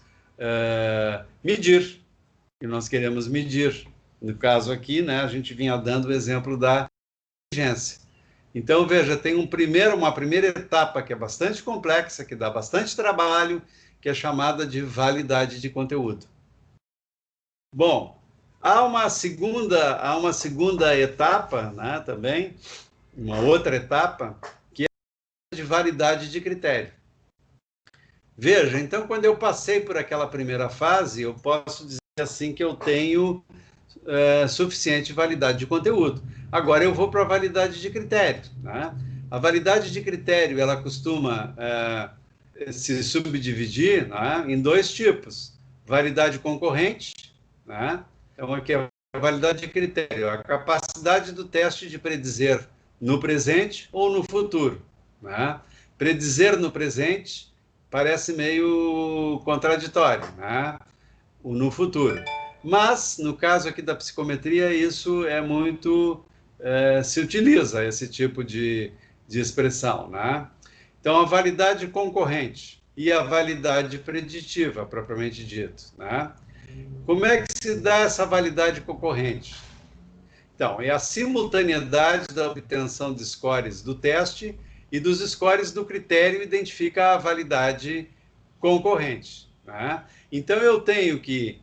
medir. Que nós queremos medir. No caso aqui, né, a gente vinha dando o exemplo da inteligência. Então, veja, tem uma primeira etapa que é bastante complexa, que dá bastante trabalho, que é chamada de validade de conteúdo. Bom, há uma segunda etapa, né, também, uma outra etapa, que é a de validade de critério. Veja, então, quando eu passei por aquela primeira fase, eu posso dizer assim que eu tenho suficiente validade de conteúdo. Agora eu vou para a validade de critério, né? A validade de critério, ela costuma se subdividir, né, em dois tipos. Validade concorrente, né? Então, aqui é a validade de critério, a capacidade do teste de predizer no presente ou no futuro, né? Predizer no presente parece meio contraditório, né? No futuro. Mas, no caso aqui da psicometria, isso é muito... se utiliza esse tipo de expressão, né? Então, a validade concorrente e a validade preditiva, propriamente dito, né? Como é que se dá essa validade concorrente? Então, é a simultaneidade da obtenção de scores do teste e dos scores do critério identifica a validade concorrente, né? Então, eu tenho que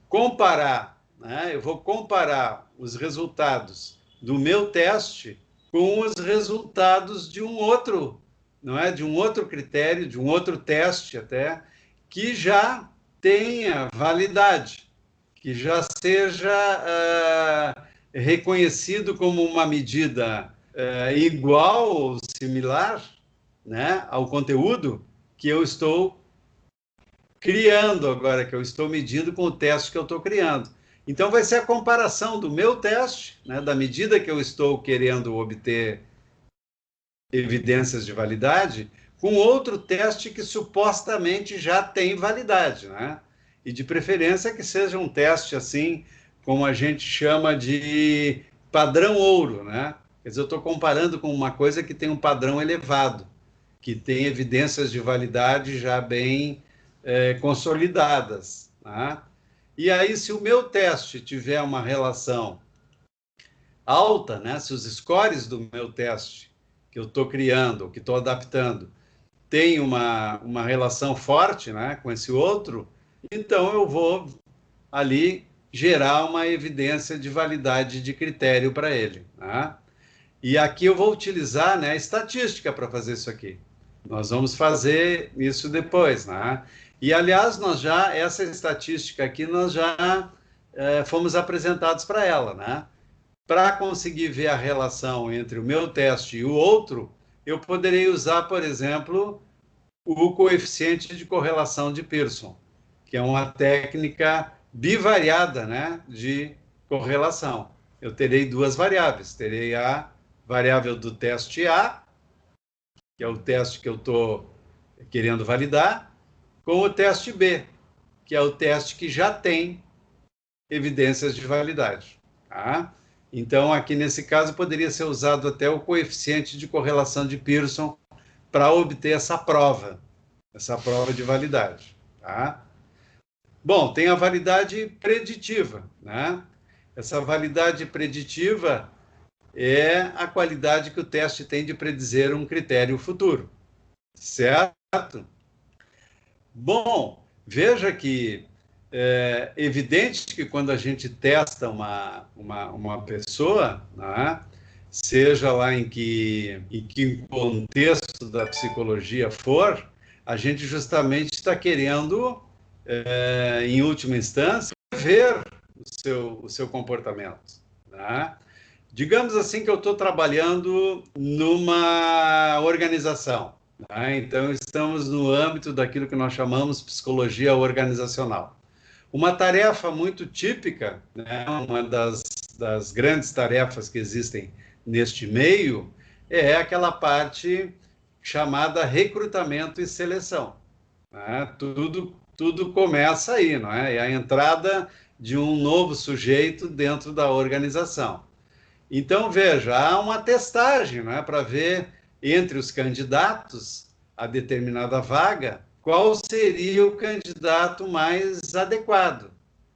comparar, né? Eu vou comparar os resultados do meu teste com os resultados de um outro, não é? De um outro critério, de um outro teste até, que já tenha validade, que já seja reconhecido como uma medida igual ou similar, né, ao conteúdo que eu estou criando agora, que eu estou medindo com o teste que eu estou criando. Então, vai ser a comparação do meu teste, né, da medida que eu estou querendo obter evidências de validade, com outro teste que supostamente já tem validade, né? E de preferência que seja um teste assim, como a gente chama de padrão ouro, né? Quer dizer, eu estou comparando com uma coisa que tem um padrão elevado, que tem evidências de validade já bem consolidadas, né? E aí, se o meu teste tiver uma relação alta, né? Se os scores do meu teste que eu estou criando, que estou adaptando, tem uma relação forte, né, com esse outro, então eu vou ali gerar uma evidência de validade de critério para ele, né? E aqui eu vou utilizar, né, a estatística para fazer isso aqui. Nós vamos fazer isso depois, né? E, aliás, essa estatística aqui, nós já fomos apresentados para ela, né? Para conseguir ver a relação entre o meu teste e o outro, eu poderei usar, por exemplo, o coeficiente de correlação de Pearson, que é uma técnica bivariada, né, de correlação. Eu terei duas variáveis. Terei a variável do teste A, que é o teste que eu estou querendo validar, com o teste B, que é o teste que já tem evidências de validade, tá? Então, aqui nesse caso, poderia ser usado até o coeficiente de correlação de Pearson para obter essa prova de validade, tá? Bom, tem a validade preditiva, né? Essa validade preditiva é a qualidade que o teste tem de predizer um critério futuro, certo? Bom, veja que é evidente que quando a gente testa uma pessoa, né, seja lá em que contexto da psicologia for, a gente justamente está querendo, em última instância, ver o seu comportamento, né? Digamos assim que eu estou trabalhando numa organização, né? Então, estamos no âmbito daquilo que nós chamamos psicologia organizacional. Uma tarefa muito típica, né? Uma das grandes tarefas que existem neste meio é aquela parte chamada recrutamento e seleção, né? Tudo começa aí, não é? É a entrada de um novo sujeito dentro da organização. Então, veja, há uma testagem, não é, para ver entre os candidatos a determinada vaga qual seria o candidato mais adequado.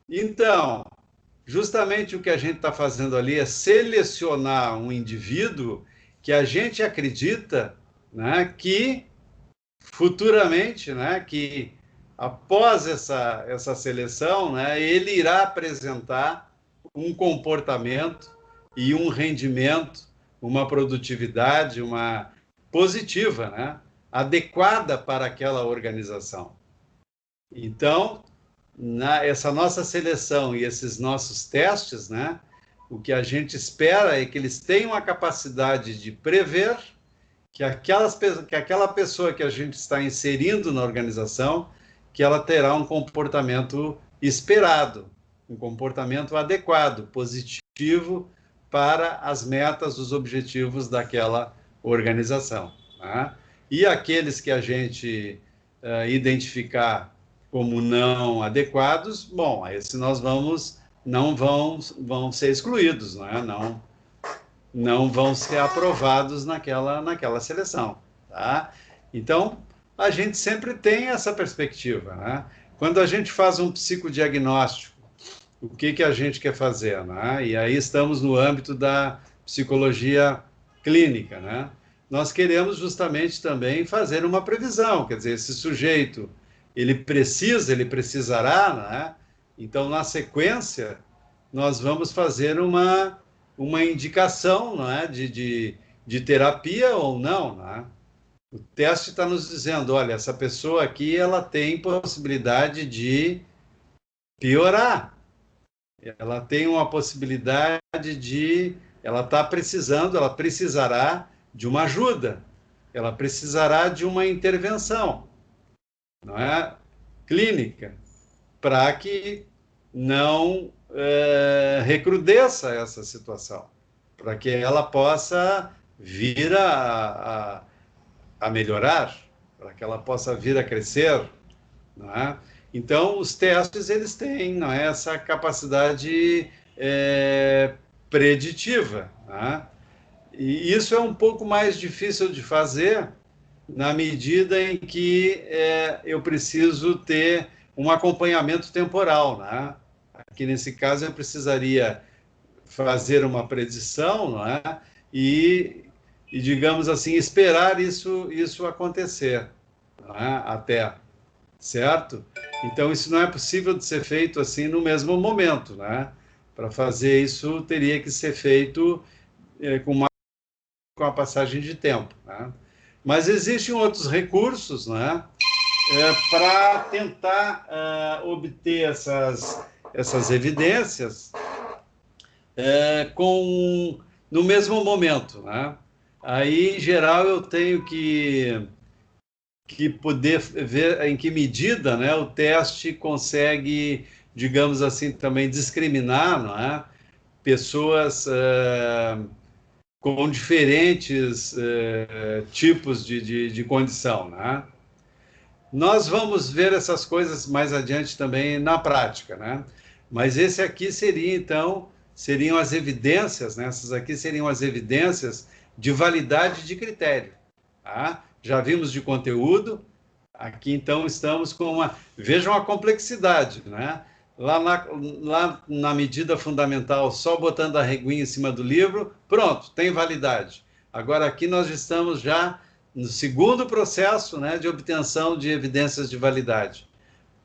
Então, justamente o que a gente está fazendo ali é selecionar um indivíduo que a gente acredita, né, que futuramente, né, que após essa seleção, né, ele irá apresentar um comportamento e um rendimento, uma produtividade, uma positiva, né, adequada para aquela organização. Então, essa nossa seleção e esses nossos testes, né, o que a gente espera é que eles tenham a capacidade de prever que aquela pessoa que a gente está inserindo na organização, que ela terá um comportamento esperado, um comportamento adequado, positivo para as metas, os objetivos daquela organização, né? E aqueles que a gente identificar como não adequados, bom, esses nós não vão ser excluídos, né? Não vão ser aprovados naquela seleção, tá? Então, a gente sempre tem essa perspectiva, né? Quando a gente faz um psicodiagnóstico, o que a gente quer fazer, né? E aí estamos no âmbito da psicologia clínica, né? Nós queremos justamente também fazer uma previsão, quer dizer, esse sujeito, ele precisará, né? Então, na sequência, nós vamos fazer uma indicação, não é? de terapia ou não, né? O teste está nos dizendo, olha, essa pessoa aqui, ela tem possibilidade de piorar. Ela tem uma possibilidade ela está precisando, ela precisará de uma ajuda, ela precisará de uma intervenção, não é? Clínica, para que não recrudesça essa situação, para que ela possa vir a melhorar, para que ela possa vir a crescer, não é? Então, os testes, eles têm, não é, essa capacidade preditiva, né? E isso é um pouco mais difícil de fazer na medida em que eu preciso ter um acompanhamento temporal, né? Aqui, nesse caso, eu precisaria fazer uma predição, não é? E digamos assim, esperar isso acontecer, não é? Até, certo? Então, isso não é possível de ser feito assim no mesmo momento, né? Para fazer isso, teria que ser feito com a passagem de tempo, né? Mas existem outros recursos, né? Para tentar obter essas evidências no mesmo momento, né? Aí, em geral, eu tenho que poder ver em que medida, né, o teste consegue, digamos assim, também discriminar, não é? Pessoas com diferentes tipos de condição, né? Nós vamos ver essas coisas mais adiante também na prática, né? Mas esse aqui seria, então, seriam as evidências, né? Essas aqui seriam as evidências de validade de critério, tá? Já vimos de conteúdo, aqui então estamos com vejam a complexidade, né? Lá na medida fundamental, só botando a reguinha em cima do livro, pronto, tem validade. Agora aqui nós estamos já no segundo processo, né, de obtenção de evidências de validade,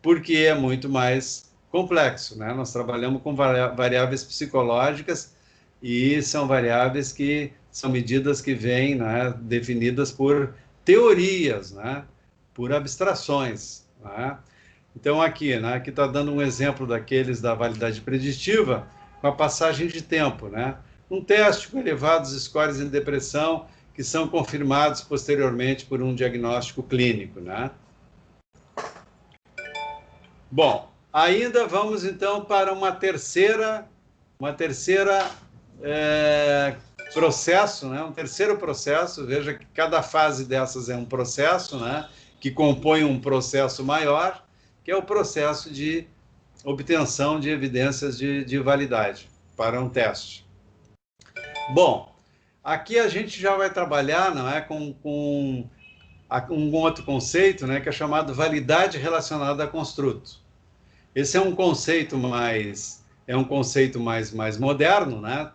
porque é muito mais complexo, né? Nós trabalhamos com variáveis psicológicas e são variáveis que são medidas que vêm, né, definidas por teorias, né, por abstrações, né? Então, aqui, né, aqui está dando um exemplo daqueles da validade preditiva com a passagem de tempo, né? Um teste com elevados scores em depressão que são confirmados posteriormente por um diagnóstico clínico, né? Bom, ainda vamos então para uma terceira processo, né? Um terceiro processo. Veja que cada fase dessas é um processo, né? Que compõe um processo maior, que é o processo de obtenção de evidências de validade para um teste. Bom, aqui a gente já vai trabalhar, não é, com um outro conceito, né, que é chamado validade relacionada a construto. Esse é um conceito mais moderno, né,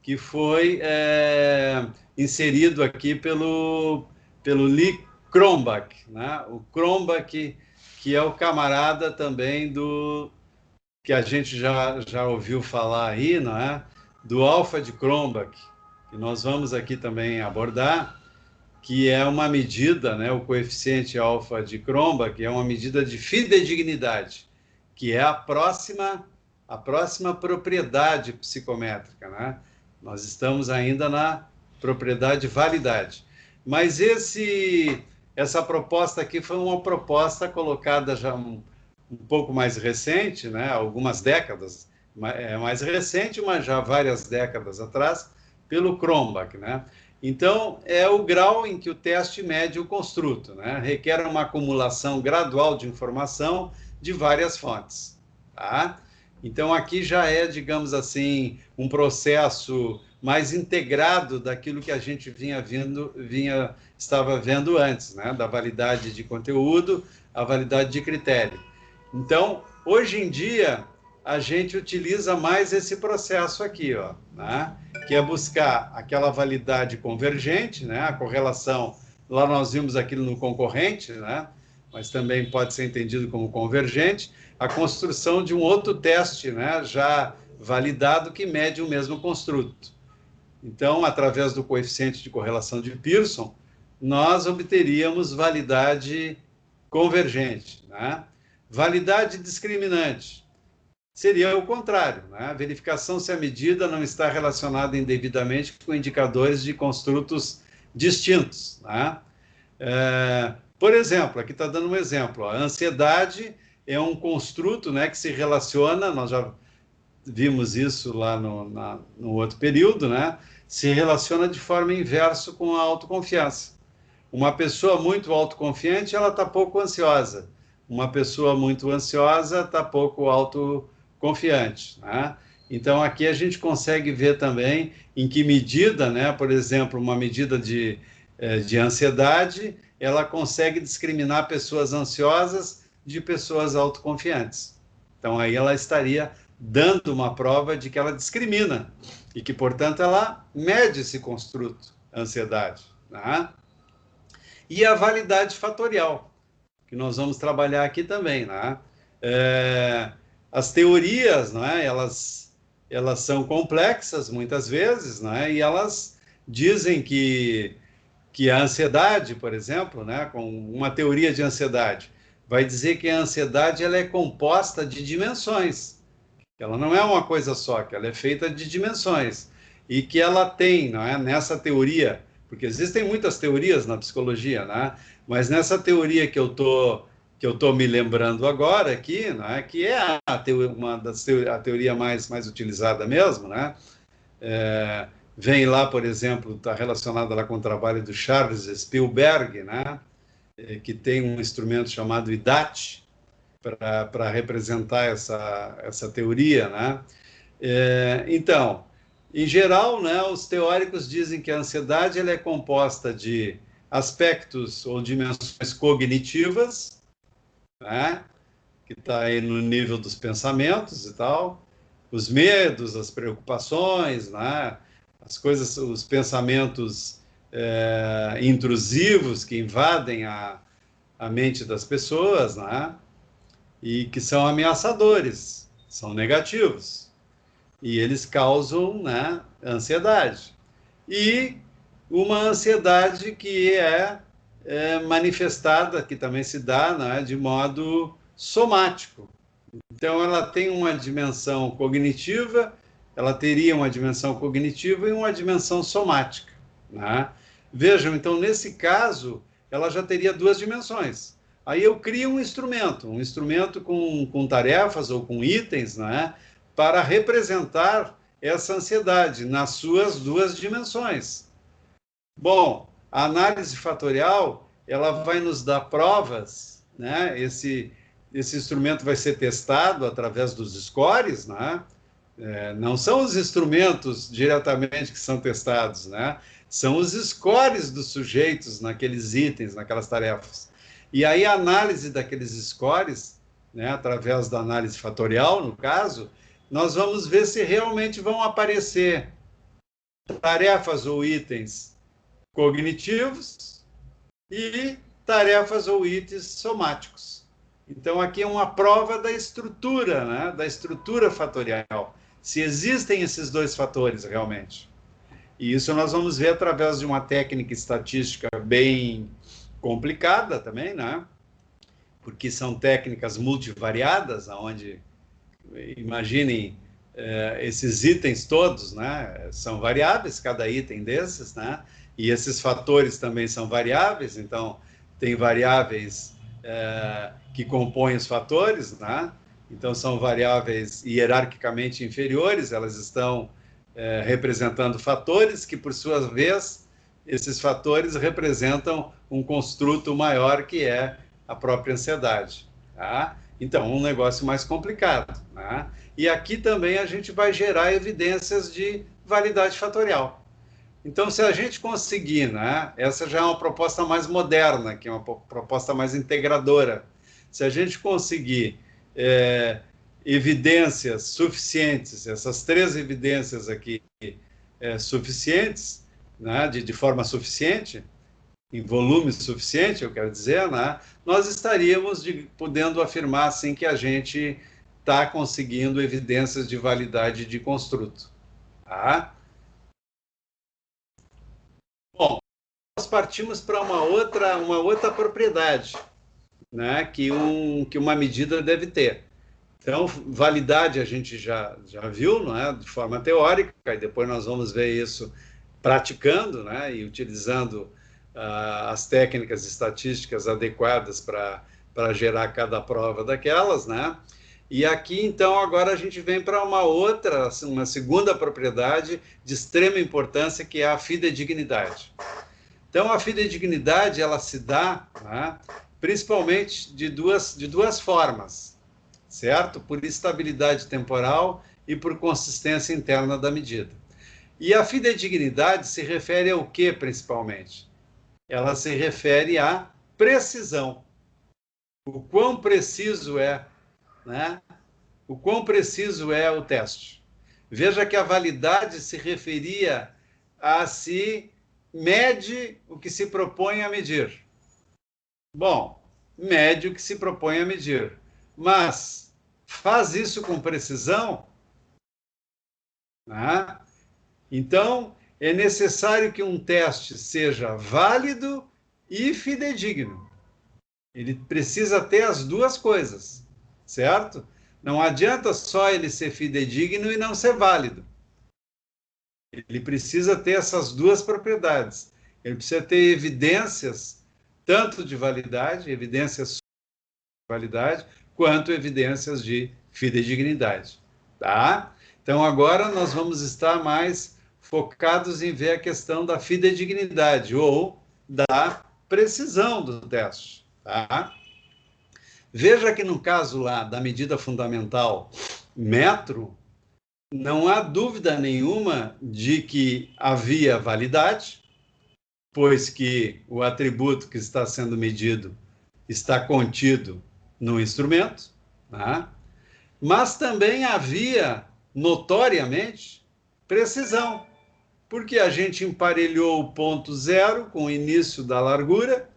que foi inserido aqui pelo Lee Cronbach, né? O Cronbach, que é o camarada também que a gente já ouviu falar aí, não é? Do alfa de Cronbach, que nós vamos aqui também abordar, que é uma medida, né? O coeficiente alfa de Cronbach é uma medida de fidedignidade, que é a próxima propriedade psicométrica, né? Nós estamos ainda na propriedade validade. Mas essa proposta aqui foi uma proposta colocada já um pouco mais recente, né? Algumas décadas, mais recente, mas já várias décadas atrás, pelo Cronbach, né? Então, é o grau em que o teste mede o construto, né? Requer uma acumulação gradual de informação de várias fontes, tá? Então, aqui já é, digamos assim, um processo mais integrado daquilo que a gente estava vendo antes, né? Da validade de conteúdo, a validade de critério. Então, hoje em dia, a gente utiliza mais esse processo aqui, ó, né? Que é buscar aquela validade convergente, né? A correlação, lá nós vimos aquilo no concorrente, né? Mas também pode ser entendido como convergente, a construção de um outro teste, né? Já validado que mede o mesmo construto. Então, através do coeficiente de correlação de Pearson, nós obteríamos validade convergente, né? Validade discriminante seria o contrário, né? A verificação se a medida não está relacionada indevidamente com indicadores de construtos distintos, né? Por exemplo, aqui está dando um exemplo, a ansiedade é um construto, né, que se relaciona, nós já vimos isso lá no outro período, né? Se relaciona de forma inversa com a autoconfiança. Uma pessoa muito autoconfiante, ela está pouco ansiosa. Uma pessoa muito ansiosa está pouco autoconfiante, né? Então, aqui a gente consegue ver também em que medida, né? Por exemplo, uma medida de ansiedade, ela consegue discriminar pessoas ansiosas de pessoas autoconfiantes. Então, aí ela estaria dando uma prova de que ela discrimina e que, portanto, ela mede esse construto, ansiedade, né? E a validade fatorial, que nós vamos trabalhar aqui também, né? As teorias, né, elas são complexas muitas vezes, né? E elas dizem que a ansiedade, por exemplo, né, com uma teoria de ansiedade, vai dizer que a ansiedade ela é composta de dimensões. Ela não é uma coisa só, que ela é feita de dimensões. E que ela tem, não é, nessa teoria, porque existem muitas teorias na psicologia, né? Mas nessa teoria que eu tô me lembrando agora aqui, né, que é a teoria mais utilizada mesmo, né? Vem lá, por exemplo, está relacionada lá com o trabalho do Charles Spielberg, né? Que tem um instrumento chamado IDAT para representar essa teoria, né? Então, em geral, né, os teóricos dizem que a ansiedade ela é composta de aspectos ou dimensões cognitivas, né, que está aí no nível dos pensamentos e tal, os medos, as preocupações, né, os pensamentos intrusivos que invadem a mente das pessoas, né, e que são ameaçadores, são negativos. e eles causam, né, ansiedade. E uma ansiedade que é manifestada, que também se dá, né, de modo somático. Então, ela tem uma dimensão cognitiva, ela teria uma dimensão cognitiva e uma dimensão somática, né? Vejam, então, nesse caso, ela já teria duas dimensões. Aí eu crio um instrumento com tarefas ou com itens, né, para representar essa ansiedade nas suas duas dimensões. Bom, a análise fatorial, ela vai nos dar provas, né? Esse instrumento vai ser testado através dos scores, né? Não são os instrumentos diretamente que são testados, né? São os scores dos sujeitos naqueles itens, naquelas tarefas. E aí a análise daqueles scores, né, através da análise fatorial, no caso, nós vamos ver se realmente vão aparecer tarefas ou itens cognitivos e tarefas ou itens somáticos. Então, aqui é uma prova da estrutura, né? Da estrutura fatorial, se existem esses dois fatores realmente. E isso nós vamos ver através de uma técnica estatística bem complicada também, né? Porque são técnicas multivariadas, onde, imaginem, esses itens todos, né, são variáveis, cada item desses, né, e esses fatores também são variáveis, então tem variáveis que compõem os fatores, né, então são variáveis hierarquicamente inferiores, elas estão representando fatores que, por sua vez, esses fatores representam um construto maior que é a própria ansiedade, tá? Então, um negócio mais complicado, né? E aqui também a gente vai gerar evidências de validade fatorial. Então, se a gente conseguir, né, essa já é uma proposta mais moderna, que é uma proposta mais integradora. Se a gente conseguir evidências suficientes, essas três evidências aqui suficientes, né, de forma suficiente, em volume suficiente, eu quero dizer, né, nós estaríamos podendo afirmar assim que a gente está conseguindo evidências de validade de construto. Tá? Bom, nós partimos para uma outra propriedade, né, que uma medida deve ter. Então, validade a gente já viu, não é, de forma teórica, e depois nós vamos ver isso praticando, né, e utilizando as técnicas estatísticas adequadas para gerar cada prova daquelas, né? E aqui, então, agora a gente vem para uma segunda propriedade de extrema importância, que é a fidedignidade. Então, a fidedignidade, ela se dá, né, principalmente de duas formas, certo? Por estabilidade temporal e por consistência interna da medida. E a fidedignidade se refere ao que, principalmente? Ela se refere à precisão. O quão preciso é, né? O quão preciso é o teste. Veja que a validade se referia a se mede o que se propõe a medir. Bom, mede o que se propõe a medir. Mas faz isso com precisão? Né? Então, é necessário que um teste seja válido e fidedigno. Ele precisa ter as duas coisas, certo? Não adianta só ele ser fidedigno e não ser válido. Ele precisa ter essas duas propriedades. Ele precisa ter evidências, tanto de validade, evidências de validade, quanto evidências de fidedignidade. Tá? Então, agora nós vamos estar mais focados em ver a questão da fidedignidade ou da precisão do teste. Tá? Veja que no caso lá da medida fundamental metro, não há dúvida nenhuma de que havia validade, pois que o atributo que está sendo medido está contido no instrumento, tá? Mas também havia, notoriamente, precisão, porque a gente emparelhou o ponto zero com o início da largura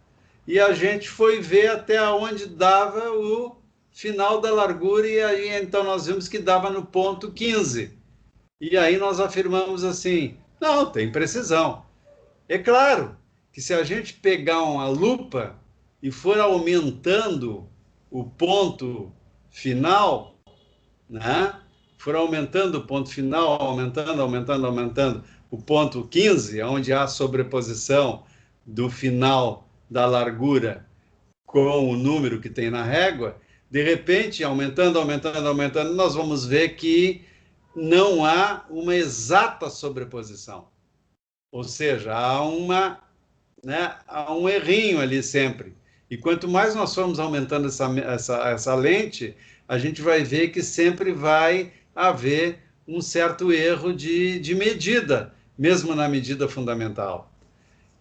e a gente foi ver até onde dava o final da largura e aí então nós vimos que dava no ponto 15. E aí nós afirmamos assim, não, tem precisão. É claro que se a gente pegar uma lupa e for aumentando o ponto final, né? For aumentando o ponto final, aumentando, o ponto 15, onde há sobreposição do final da largura com o número que tem na régua, de repente, aumentando, nós vamos ver que não há uma exata sobreposição. Ou seja, há um errinho ali sempre. E quanto mais nós formos aumentando essa lente, a gente vai ver que sempre vai haver um certo erro de medida, mesmo na medida fundamental.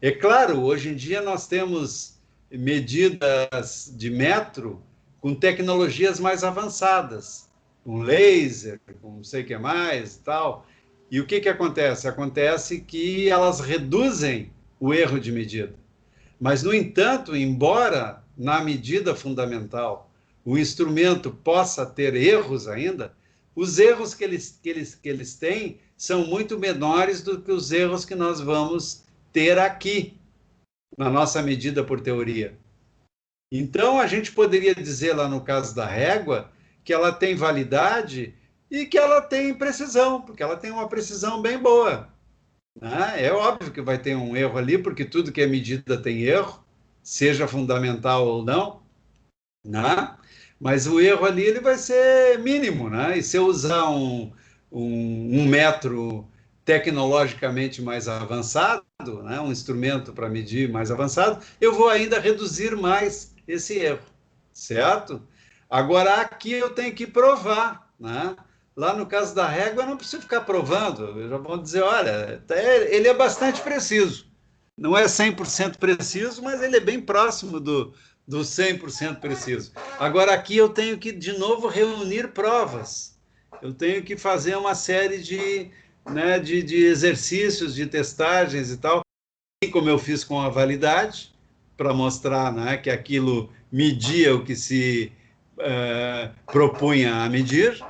É claro, hoje em dia nós temos medidas de metro com tecnologias mais avançadas, com laser, com não sei o que mais e tal. E o que acontece? Acontece que elas reduzem o erro de medida. Mas, no entanto, embora na medida fundamental o instrumento possa ter erros ainda, os erros que eles têm são muito menores do que os erros que nós vamos ter aqui, na nossa medida por teoria. Então, a gente poderia dizer lá no caso da régua que ela tem validade e que ela tem precisão, porque ela tem uma precisão bem boa. Né? É óbvio que vai ter um erro ali, porque tudo que é medida tem erro, seja fundamental ou não, né? Mas o erro ali ele vai ser mínimo, né? E se eu usar um metro tecnologicamente mais avançado, né? Um instrumento para medir mais avançado, eu vou ainda reduzir mais esse erro, certo? Agora aqui eu tenho que provar, né? Lá no caso da régua, eu não preciso ficar provando. Eu já vou dizer, olha, ele é bastante preciso. Não é 100% preciso, mas ele é bem próximo do 100% preciso. Agora, aqui eu tenho que, de novo, reunir provas. Eu tenho que fazer uma série de exercícios, de testagens e tal, assim como eu fiz com a validade, para mostrar, né, que aquilo media o que se propunha a medir.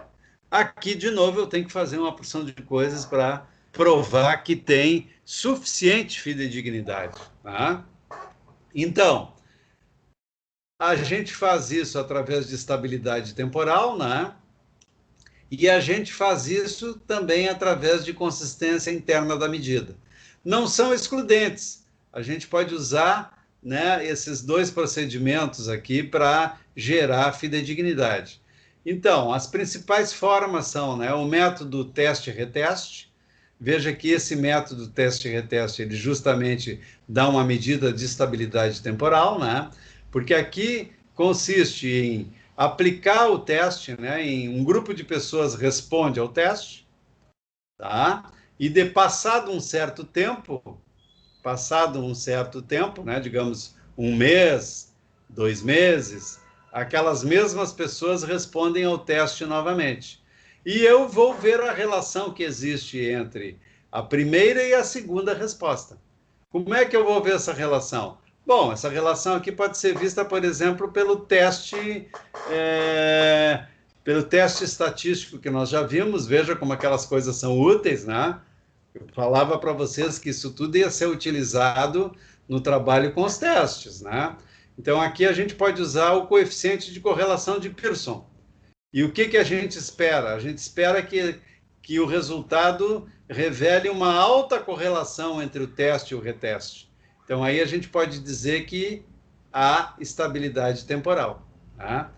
Aqui, de novo, eu tenho que fazer uma porção de coisas para provar que tem suficiente fidedignidade. Tá? Então, a gente faz isso através de estabilidade temporal, né? E a gente faz isso também através de consistência interna da medida. Não são excludentes. A gente pode usar, né, esses dois procedimentos aqui para gerar fidedignidade. Então, as principais formas são, né, o método teste-reteste. Veja que esse método teste-reteste, ele justamente dá uma medida de estabilidade temporal, né? Porque aqui consiste em aplicar o teste, né? Em um grupo de pessoas responde ao teste, tá? E de passado um certo tempo, né? Digamos, um mês, 2 meses, aquelas mesmas pessoas respondem ao teste novamente. E eu vou ver a relação que existe entre a primeira e a segunda resposta. Como é que eu vou ver essa relação? Bom, essa relação aqui pode ser vista, por exemplo, pelo teste estatístico que nós já vimos. Veja como aquelas coisas são úteis, né? Eu falava para vocês que isso tudo ia ser utilizado no trabalho com os testes, né? Então, aqui a gente pode usar o coeficiente de correlação de Pearson. E o que a gente espera? A gente espera que o resultado revele uma alta correlação entre o teste e o reteste. Então, aí a gente pode dizer que há estabilidade temporal. Tá?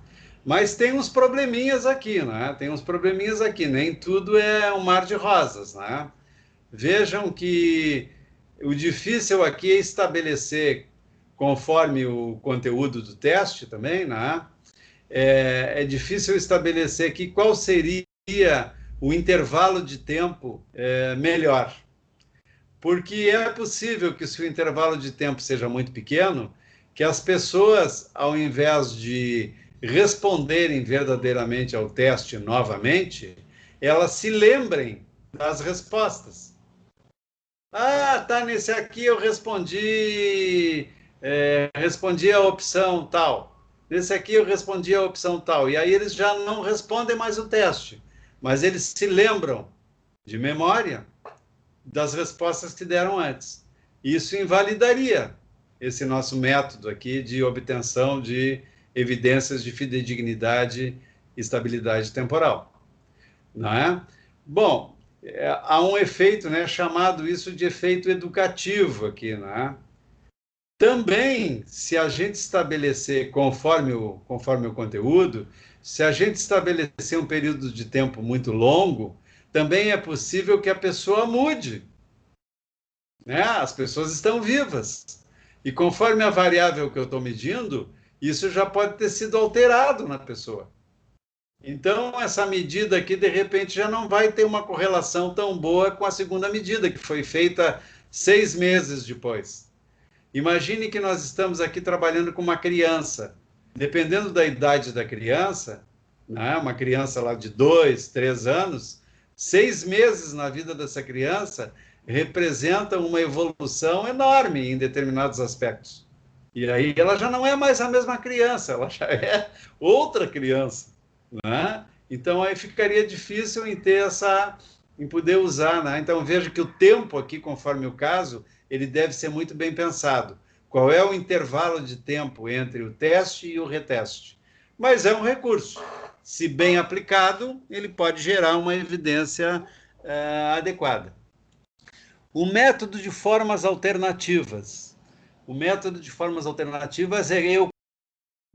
Mas tem uns probleminhas aqui, né? Tem uns probleminhas aqui. Nem tudo é um mar de rosas, né? Vejam que o difícil aqui é estabelecer, conforme o conteúdo do teste também, né? É difícil estabelecer aqui qual seria o intervalo de tempo melhor. Porque é possível que, se o intervalo de tempo seja muito pequeno, que as pessoas, ao invés de responderem verdadeiramente ao teste novamente, elas se lembrem das respostas. Ah, tá, nesse aqui eu respondi a opção tal. Nesse aqui eu respondi a opção tal. E aí eles já não respondem mais o teste, mas eles se lembram de memória das respostas que deram antes. Isso invalidaria esse nosso método aqui de obtenção de evidências de fidedignidade e estabilidade temporal, não é? Bom, há um efeito, né, chamado isso de efeito educativo aqui, não é? Também, se a gente estabelecer, conforme o conteúdo, se a gente estabelecer um período de tempo muito longo, também é possível que a pessoa mude, né? As pessoas estão vivas. E conforme a variável que eu estou medindo, isso já pode ter sido alterado na pessoa. Então, essa medida aqui, de repente, já não vai ter uma correlação tão boa com a segunda medida, que foi feita 6 meses depois. Imagine que nós estamos aqui trabalhando com uma criança. Dependendo da idade da criança, né, uma criança lá de 2, 3 anos, 6 meses na vida dessa criança representam uma evolução enorme em determinados aspectos. E aí ela já não é mais a mesma criança, ela já é outra criança, né? Então aí ficaria difícil em poder usar, né? Então veja que o tempo aqui, conforme o caso, ele deve ser muito bem pensado. Qual é o intervalo de tempo entre o teste e o reteste? Mas é um recurso. Se bem aplicado, ele pode gerar uma evidência adequada. O método de formas alternativas. O método de formas alternativas é eu,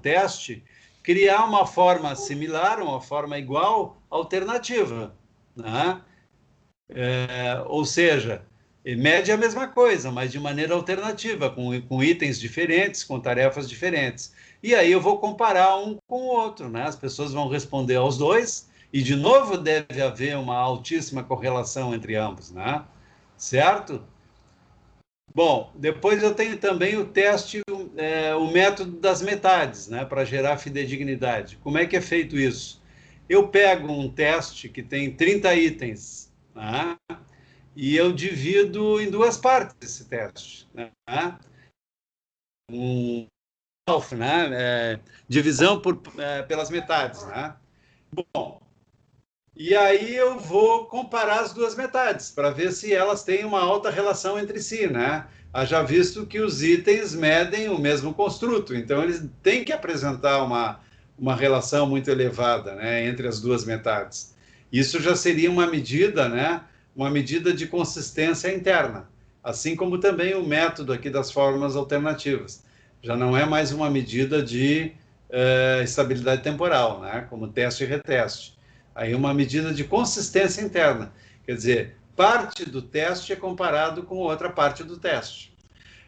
teste, criar uma forma similar, uma forma igual, alternativa, né? Ou seja, mede a mesma coisa, mas de maneira alternativa, com itens diferentes, com tarefas diferentes. E aí eu vou comparar um com o outro, né? As pessoas vão responder aos dois, e de novo deve haver uma altíssima correlação entre ambos, né? Certo? Bom, depois eu tenho também o teste, o método das metades, né, para gerar fidedignidade. Como é que é feito isso? Eu pego um teste que tem 30 itens, né, e eu divido em 2 partes esse teste, né, divisão pelas metades, né? Bom, e aí eu vou comparar as 2 metades, para ver se elas têm uma alta relação entre si, né? Haja visto que os itens medem o mesmo construto, então eles têm que apresentar uma relação muito elevada, né, entre as 2 metades. Isso já seria uma medida, né, uma medida de consistência interna, assim como também o método aqui das formas alternativas. Já não é mais uma medida de estabilidade temporal, né, como teste e reteste. Aí uma medida de consistência interna, quer dizer, parte do teste é comparado com outra parte do teste.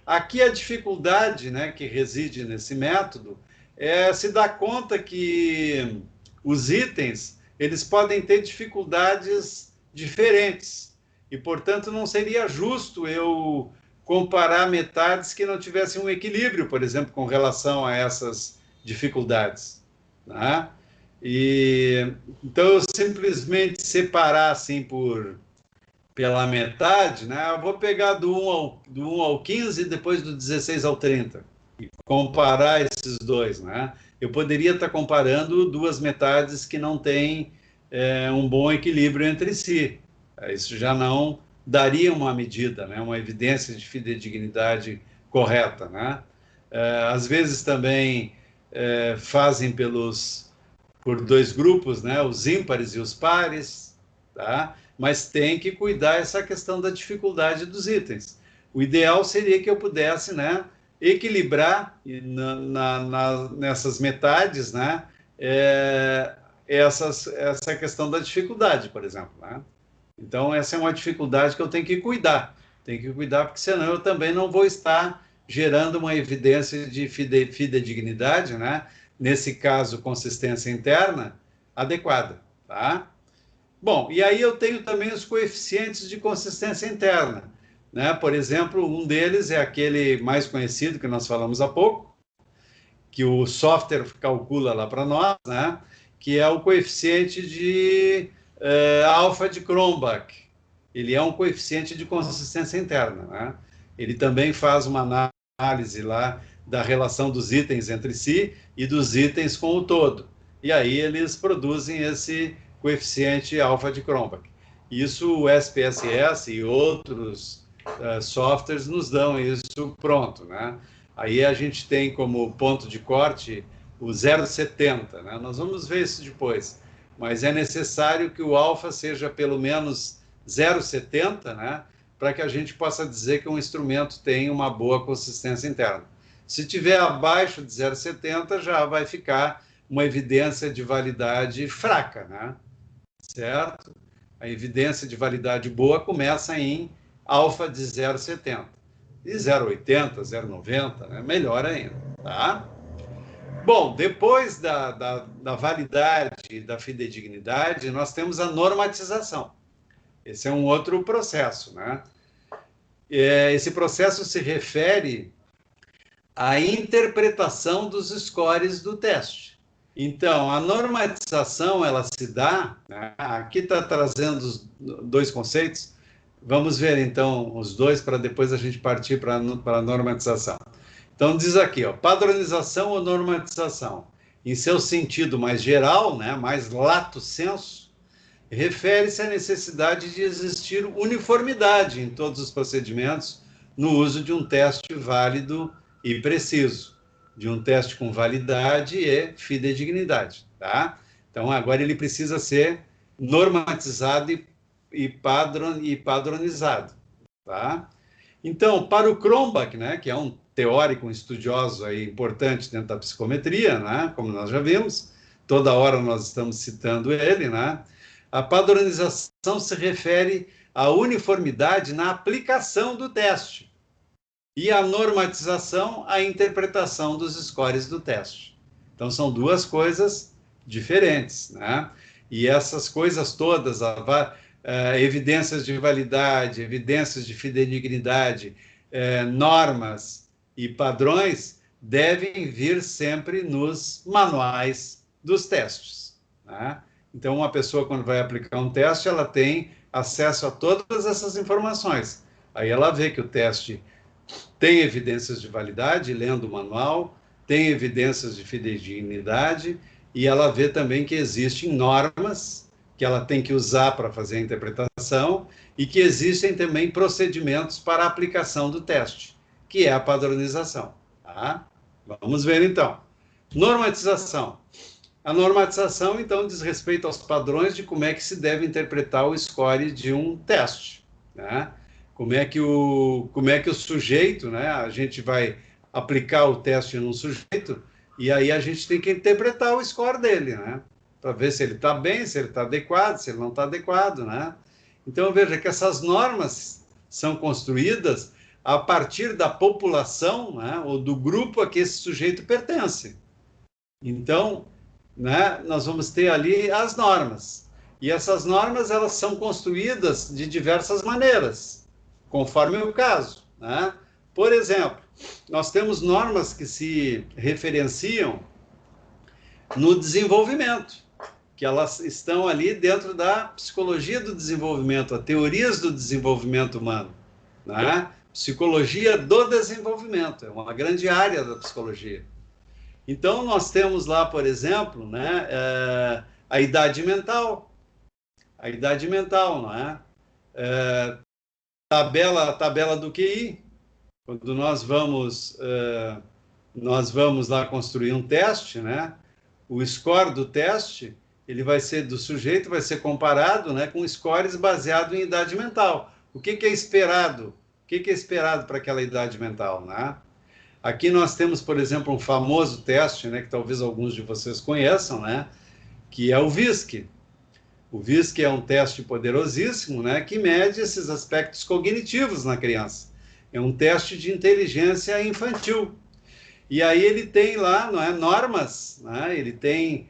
Aqui a dificuldade, né, que reside nesse método é se dar conta que os itens eles podem ter dificuldades diferentes e, portanto, não seria justo eu comparar metades que não tivessem um equilíbrio, por exemplo, com relação a essas dificuldades, né? E então eu simplesmente separar assim pela metade, né? Eu vou pegar do 1 ao 15 e depois do 16 ao 30 e comparar esses dois, né? Eu poderia estar comparando 2 metades que não têm um bom equilíbrio entre si. Isso já não daria uma medida, né? Uma evidência de fidedignidade correta, né? Às vezes também fazem por 2 grupos, né? Os ímpares e os pares, tá? Mas tem que cuidar essa questão da dificuldade dos itens. O ideal seria que eu pudesse, né, equilibrar nessas metades, né, essa questão da dificuldade, por exemplo, né? Então, essa é uma dificuldade que eu tenho que cuidar. Tenho que cuidar, porque senão eu também não vou estar gerando uma evidência de fidedignidade, né? Nesse caso, consistência interna adequada, tá? Bom, e aí eu tenho também os coeficientes de consistência interna, né? Por exemplo, um deles é aquele mais conhecido que nós falamos há pouco, que o software calcula lá para nós, né? Que é o coeficiente de alfa de Cronbach. Ele é um coeficiente de consistência interna, né? Ele também faz uma análise lá da relação dos itens entre si e dos itens com o todo. E aí eles produzem esse coeficiente alfa de Cronbach. Isso o SPSS e outros softwares nos dão isso pronto, né? Aí a gente tem como ponto de corte o 0,70, né? Nós vamos ver isso depois, mas é necessário que o alfa seja pelo menos 0,70, né? Para que a gente possa dizer que um instrumento tem uma boa consistência interna. Se tiver abaixo de 0,70, já vai ficar uma evidência de validade fraca, né? Certo? A evidência de validade boa começa em alfa de 0,70. E 0,80, 0,90, né? Melhor ainda, tá? Bom, depois da validade e da fidedignidade, nós temos a normatização. Esse é um outro processo, né? Esse processo se refere à interpretação dos scores do teste. Então, a normatização, ela se dá, né? Aqui está trazendo os dois conceitos, vamos ver então os dois para depois a gente partir para a normatização. Então, diz aqui, ó, padronização ou normatização, em seu sentido mais geral, né, mais lato sensu, refere-se à necessidade de existir uniformidade em todos os procedimentos no uso de um teste válido e preciso, de um teste com validade e fidedignidade, tá? Então, agora ele precisa ser normatizado e padronizado, tá? Então, para o Cronbach, né, que é um teórico, um estudioso aí importante dentro da psicometria, né, como nós já vimos, toda hora nós estamos citando ele, né, a padronização se refere à uniformidade na aplicação do teste e a normatização à interpretação dos scores do teste. Então, são duas coisas diferentes, né? E essas coisas todas, evidências de validade, evidências de fidedignidade, normas e padrões, devem vir sempre nos manuais dos testes, né? Então, uma pessoa, quando vai aplicar um teste, ela tem acesso a todas essas informações. Aí ela vê que o teste tem evidências de validade, lendo o manual, tem evidências de fidedignidade, e ela vê também que existem normas que ela tem que usar para fazer a interpretação e que existem também procedimentos para a aplicação do teste, que é a padronização. Tá? Vamos ver, então. Normatização. A normatização, então, diz respeito aos padrões de como é que se deve interpretar o score de um teste, né? Como é que o sujeito, né? A gente vai aplicar o teste num sujeito e aí a gente tem que interpretar o score dele, né? Para ver se ele está bem, se ele está adequado, se ele não está adequado, né? Então, veja que essas normas são construídas a partir da população, né? Ou do grupo a que esse sujeito pertence. Então, né, nós vamos ter ali as normas. E essas normas, elas são construídas de diversas maneiras, conforme o caso, né? Por exemplo, nós temos normas que se referenciam no desenvolvimento, que elas estão ali dentro da psicologia do desenvolvimento, as teorias do desenvolvimento humano, né? Psicologia do desenvolvimento, é uma grande área da psicologia. Então, nós temos lá, por exemplo, né, a idade mental. A idade mental, não é? Tabela do QI. Quando nós vamos lá construir um teste, né? O score do teste, ele vai ser do sujeito, vai ser comparado, né, com scores baseado em idade mental. O que é esperado? O que é esperado para aquela idade mental, né? Aqui nós temos, por exemplo, um famoso teste, né, que talvez alguns de vocês conheçam, né, que é o VISC. O VISC é um teste poderosíssimo, né, que mede esses aspectos cognitivos na criança. É um teste de inteligência infantil. E aí ele tem lá, não é, normas, né, ele tem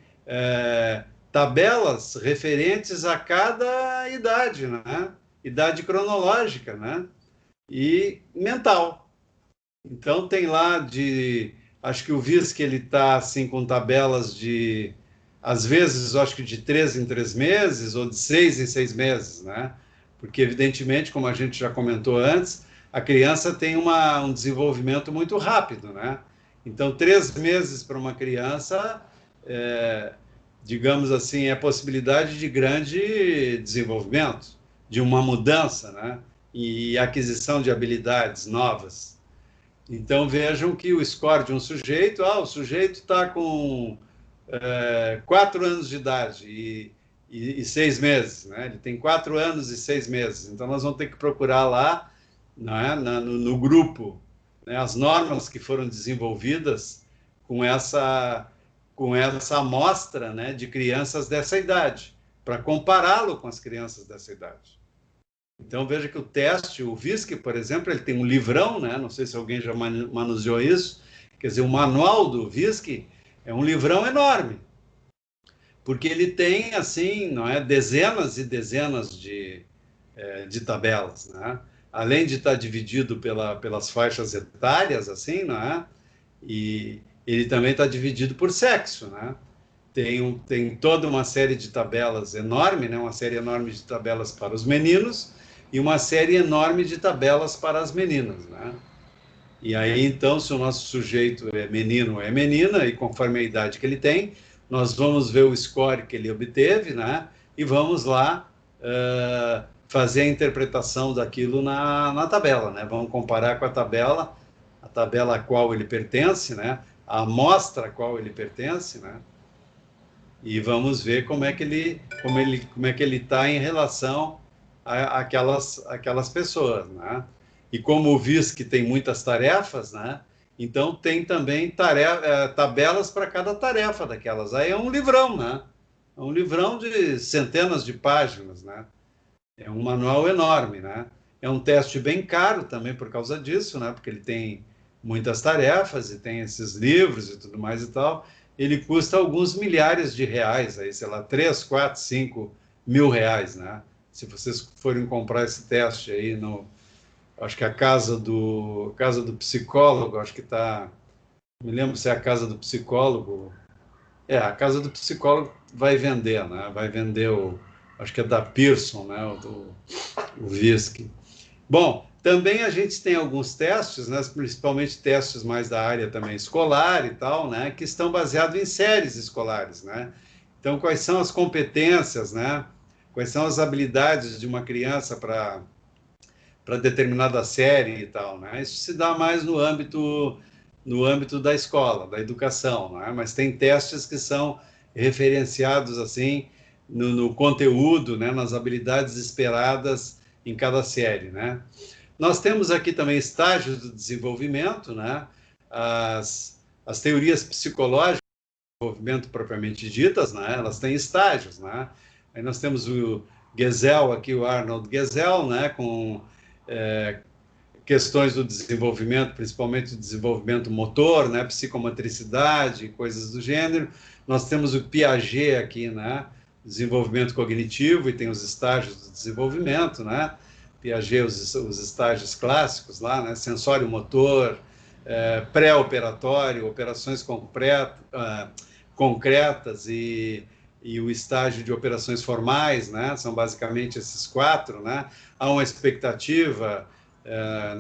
tabelas referentes a cada idade, né, idade cronológica, né, e mental. Então, tem lá acho que o VISC, ele está assim, com tabelas de, às vezes, acho que de 3 em 3 meses, ou de 6 em 6 meses, né? Porque, evidentemente, como a gente já comentou antes, a criança tem um desenvolvimento muito rápido, né? Então, 3 meses para uma criança, digamos assim, é possibilidade de grande desenvolvimento. de uma mudança, né? E aquisição de habilidades novas. Então, vejam que o score de um sujeito, o sujeito está com 4 anos de idade e 6 meses, né? Ele tem 4 anos e 6 meses. Então, nós vamos ter que procurar lá, né, no grupo, né, as normas que foram desenvolvidas com essa amostra, né, de crianças dessa idade, para compará-lo com as crianças dessa idade. Então, veja que o teste, o VISC, por exemplo, ele tem um livrão, né? Não sei se alguém já manuseou isso. Quer dizer, o manual do VISC é um livrão enorme, porque ele tem, assim, não é, dezenas e dezenas de tabelas, né? Além de estar dividido pelas faixas etárias, assim, não é? E ele também está dividido por sexo, né? Tem toda uma série de tabelas enorme, né? Uma série enorme de tabelas para os meninos e uma série enorme de tabelas para as meninas, né? E aí, então, se o nosso sujeito é menino ou é menina, e conforme a idade que ele tem, nós vamos ver o score que ele obteve, né? E vamos lá fazer a interpretação daquilo na tabela, né? Vamos comparar com a tabela a qual ele pertence, né? A amostra a qual ele pertence, né? E vamos ver como é que ele está em relação àquelas pessoas, né? E como o VISC tem muitas tarefas, né? Então tem também tabelas para cada tarefa daquelas. Aí é um livrão, né? É um livrão de centenas de páginas, né? É um manual enorme, né? É um teste bem caro também por causa disso, né? Porque ele tem muitas tarefas e tem esses livros e tudo mais e tal. Ele custa alguns milhares de reais, aí, sei lá, 3, 4, 5 mil reais, né? Se vocês forem comprar esse teste aí acho que a casa do psicólogo, acho que está, me lembro se é a casa do psicólogo, a casa do psicólogo vai vender, né? Vai vender acho que é da Pearson, né? O VISC. Bom, também a gente tem alguns testes, né, principalmente testes mais da área também escolar e tal, né, que estão baseados em séries escolares, né? Então, quais são as competências, né? Quais são as habilidades de uma criança para determinada série e tal, né? Isso se dá mais no âmbito da escola, da educação, né? Mas tem testes que são referenciados assim no conteúdo, né, nas habilidades esperadas em cada série, né? Nós temos aqui também estágios do desenvolvimento, né? As teorias psicológicas do desenvolvimento propriamente ditas, né? Elas têm estágios, né? Aí nós temos o Gesell aqui, o Arnold Gesell, né? Com questões do desenvolvimento, principalmente do desenvolvimento motor, né? Psicomotricidade, coisas do gênero. Nós temos o Piaget aqui, né? Desenvolvimento cognitivo, e tem os estágios do desenvolvimento, né? Piaget, os estágios clássicos lá, né? Sensório motor, pré-operatório, operações concretas e o estágio de operações formais, né? São basicamente esses 4, né? Há uma expectativa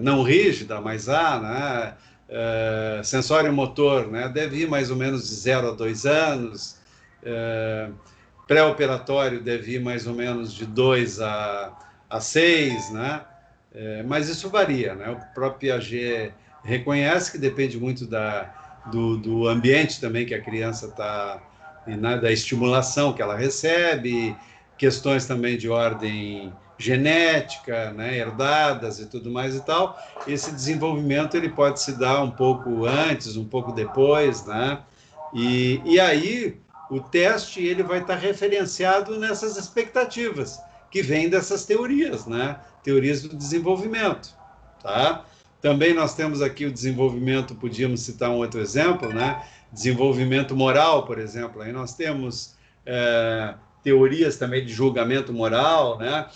não rígida, mas há, né? Sensório motor, né? Deve ir mais ou menos de 0 a 2 anos, pré-operatório deve ir mais ou menos de 2 a 6, né? Mas isso varia, né? O próprio Piaget reconhece que depende muito do ambiente também que a criança está, né? Da estimulação que ela recebe, questões também de ordem genética, né? Herdadas e tudo mais e tal. Esse desenvolvimento ele pode se dar um pouco antes, um pouco depois, né? E aí o teste ele vai estar referenciado nessas expectativas que vêm dessas teorias, né? Teorias do desenvolvimento, tá? Também nós temos aqui o desenvolvimento, podíamos citar um outro exemplo, né? Desenvolvimento moral, por exemplo. Aí nós temos teorias também de julgamento moral, né?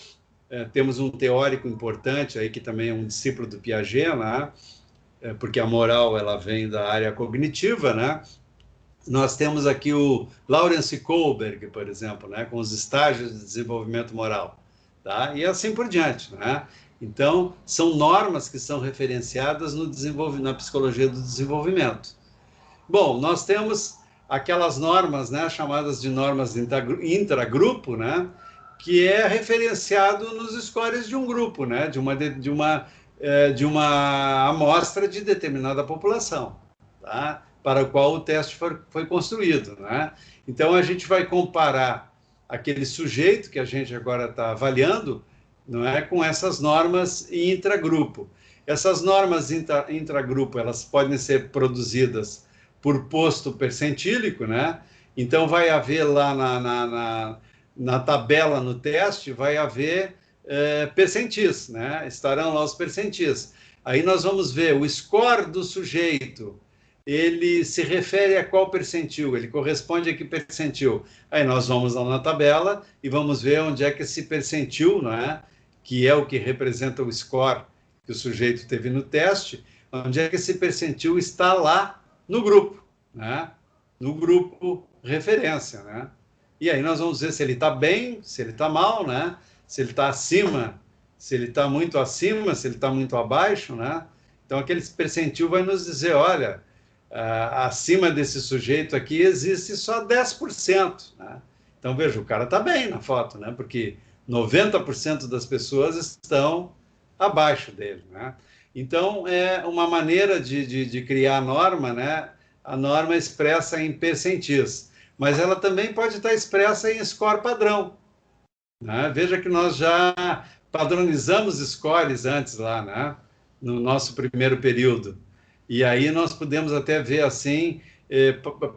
Temos um teórico importante aí que também é um discípulo do Piaget, né? Porque a moral ela vem da área cognitiva, né? Nós temos aqui o Lawrence Kohlberg, por exemplo, né, com os estágios de desenvolvimento moral, tá? E assim por diante, né? Então, são normas que são referenciadas na psicologia do desenvolvimento. Bom, nós temos aquelas normas, né, chamadas de normas intragrupo, né, que é referenciado nos scores de um grupo, né? De uma amostra de determinada população, tá? Para o qual o teste foi construído, né? Então, a gente vai comparar aquele sujeito que a gente agora está avaliando, não é, com essas normas intragrupo. Essas normas intragrupo, elas podem ser produzidas por posto percentílico, né? Então, vai haver lá na tabela no teste, vai haver percentis, né? Estarão lá os percentis. Aí nós vamos ver o score do sujeito, ele se refere a qual percentil, ele corresponde a que percentil. Aí nós vamos lá na tabela e vamos ver onde é que esse percentil, né, que é o que representa o score que o sujeito teve no teste, onde é que esse percentil está lá no grupo, né? No grupo referência, né? E aí nós vamos ver se ele está bem, se ele está mal, né? Se ele está acima, se ele está muito acima, se ele está muito abaixo, né? Então, aquele percentil vai nos dizer, olha, acima desse sujeito aqui existe só 10%, né? Então, veja, o cara está bem na foto, né? Porque 90% das pessoas estão abaixo dele, né? Então, é uma maneira de criar a norma, né? A norma expressa em percentis, mas ela também pode estar expressa em score padrão, né? Veja que nós já padronizamos scores antes lá, né? No nosso primeiro período. E aí nós podemos até ver assim,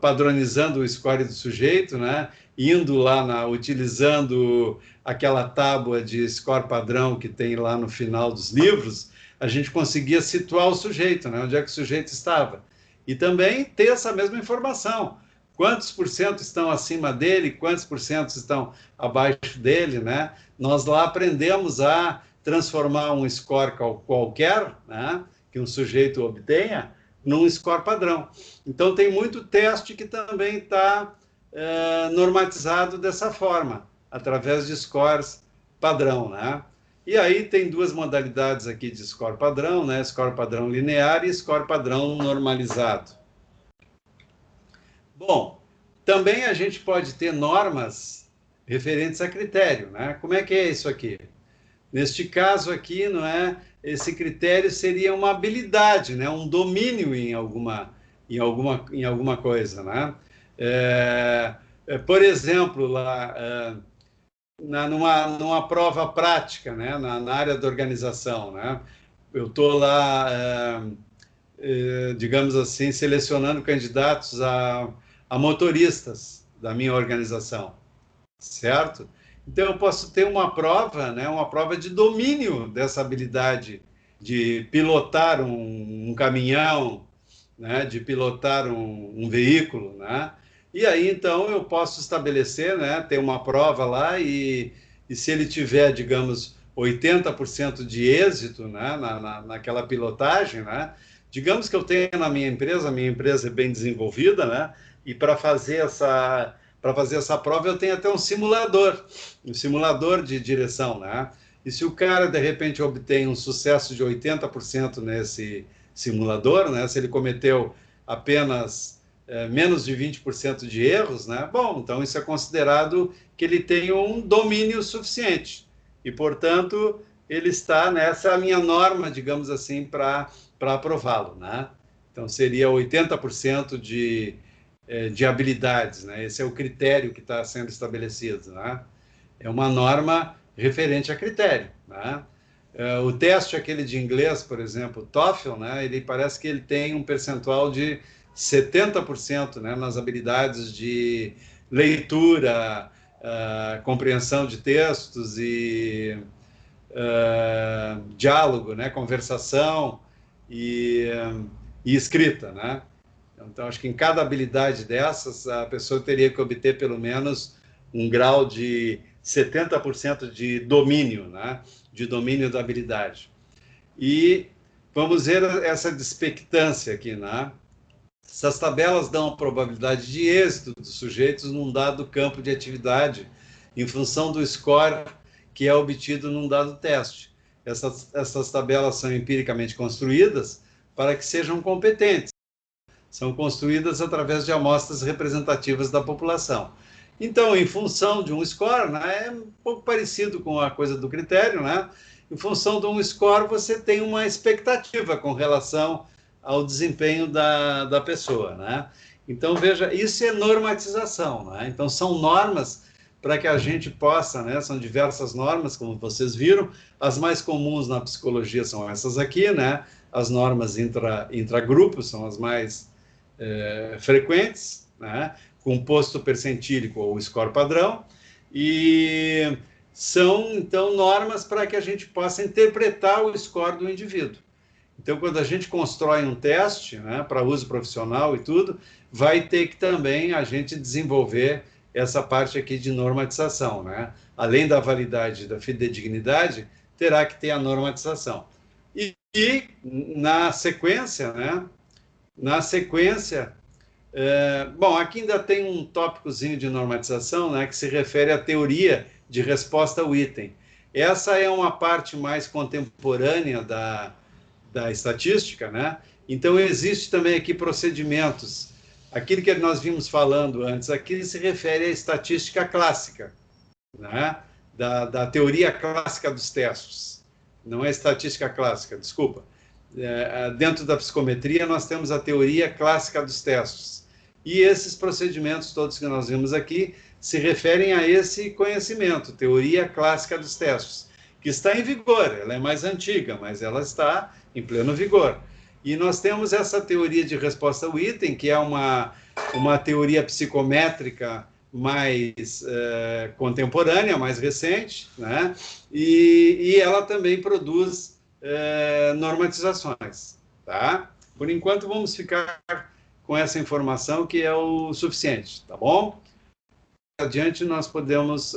padronizando o score do sujeito, né? Indo lá, utilizando aquela tábua de score padrão que tem lá no final dos livros, a gente conseguia situar o sujeito, né? Onde é que o sujeito estava. E também ter essa mesma informação. Quantos por cento estão acima dele, quantos por cento estão abaixo dele, né? Nós lá aprendemos a transformar um score qualquer, né, que um sujeito obtenha, num score padrão. Então, tem muito teste que também está normatizado dessa forma, através de scores padrão, né? E aí tem duas modalidades aqui de score padrão, né? Score padrão linear e score padrão normalizado. Bom, também a gente pode ter normas referentes a critério, né? Como é que é isso aqui? Neste caso aqui, não é? Esse critério seria uma habilidade, né? Um domínio em alguma coisa, né? Por exemplo, lá numa prova prática, né? Na área da organização, né? Eu estou lá, digamos assim, selecionando candidatos a motoristas da minha organização, certo? Então, eu posso ter uma prova, né, uma prova de domínio dessa habilidade de pilotar um caminhão, né, de pilotar um veículo, né? E aí, então, eu posso estabelecer, né, ter uma prova lá e se ele tiver, digamos, 80% de êxito, né, naquela pilotagem, né? Digamos que eu tenho na minha empresa é bem desenvolvida, né? E para fazer essa prova eu tenho até um simulador de direção, né? E se o cara, de repente, obtém um sucesso de 80% nesse simulador, né? Se ele cometeu apenas menos de 20% de erros, né? Bom, então isso é considerado que ele tem um domínio suficiente. E, portanto, ele está nessa minha norma, digamos assim, para aprová-lo, né? Então, seria 80% de habilidades, né? Esse é o critério que está sendo estabelecido, né? É uma norma referente a critério, né? O teste aquele de inglês, por exemplo, o TOEFL, né? Ele parece que ele tem um percentual de 70%, né? Nas habilidades de leitura, compreensão de textos e diálogo, né? Conversação e escrita, né? Então, acho que em cada habilidade dessas, a pessoa teria que obter pelo menos um grau de 70% de domínio, né? De domínio da habilidade. E vamos ver essa despectância aqui, né? Essas tabelas dão a probabilidade de êxito dos sujeitos num dado campo de atividade, em função do score que é obtido num dado teste. Essas tabelas são empiricamente construídas para que sejam competentes. São construídas através de amostras representativas da população. Então, em função de um score, né, é um pouco parecido com a coisa do critério, né? Em função de um score, você tem uma expectativa com relação ao desempenho da pessoa, né? Então, veja, isso é normatização, né? Então, são normas para que a gente possa, né? São diversas normas, como vocês viram. As mais comuns na psicologia são essas aqui, né? As normas intragrupos são as mais frequentes, né? Composto percentílico ou score padrão, e são, então, normas para que a gente possa interpretar o score do indivíduo. Então, quando a gente constrói um teste, né, para uso profissional e tudo, vai ter que também a gente desenvolver essa parte aqui de normatização, né? Além da validade e da fidedignidade, terá que ter a normatização. E na sequência, né? Na sequência, bom, aqui ainda tem um tópicozinho de normatização, né, que se refere à teoria de resposta ao item. Essa é uma parte mais contemporânea da estatística, né? Então, existe também aqui procedimentos. Aquilo que nós vimos falando antes aqui se refere à estatística clássica, né? Da teoria clássica dos testes. Não é estatística clássica, desculpa. Dentro da psicometria, nós temos a teoria clássica dos testes. E esses procedimentos todos que nós vimos aqui se referem a esse conhecimento, teoria clássica dos testes, que está em vigor. Ela é mais antiga, mas ela está em pleno vigor. E nós temos essa teoria de resposta ao item, que é uma teoria psicométrica mais contemporânea, mais recente, né? E ela também produz normatizações, tá? Por enquanto, vamos ficar com essa informação, que é o suficiente, tá bom? Adiante, nós podemos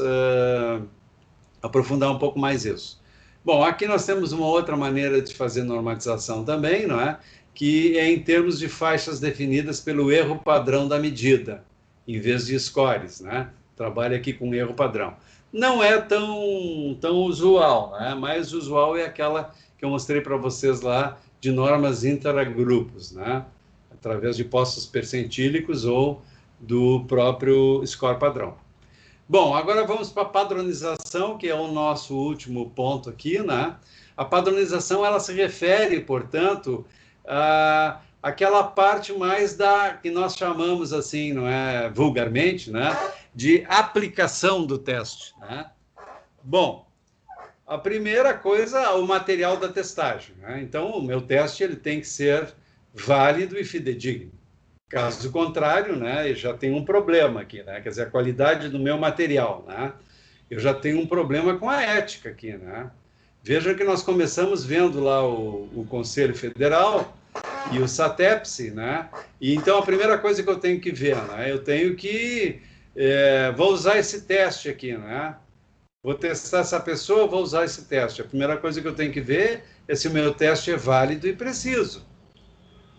aprofundar um pouco mais isso. Bom, aqui nós temos uma outra maneira de fazer normatização também, não é? Que é em termos de faixas definidas pelo erro padrão da medida, em vez de scores, né? Trabalha aqui com erro padrão. Não é tão usual, né? Mais usual é aquela que eu mostrei para vocês lá, de normas intragrupos, né? Através de postos percentílicos ou do próprio score padrão. Bom, agora vamos para a padronização, que é o nosso último ponto aqui, né? A padronização, ela se refere, portanto, àquela parte mais que nós chamamos assim, não é, vulgarmente, né, de aplicação do teste, né? Bom, a primeira coisa, o material da testagem, né? Então, o meu teste ele tem que ser válido e fidedigno. Caso contrário, né, eu já tenho um problema aqui, né? Quer dizer, a qualidade do meu material, né? Eu já tenho um problema com a ética aqui, né? Veja que nós começamos vendo lá o Conselho Federal e o SATEPSE, né? E então a primeira coisa que eu tenho que ver, né? Eu tenho que vou usar esse teste aqui, né? Vou testar essa pessoa, vou usar esse teste. A primeira coisa que eu tenho que ver é se o meu teste é válido e preciso.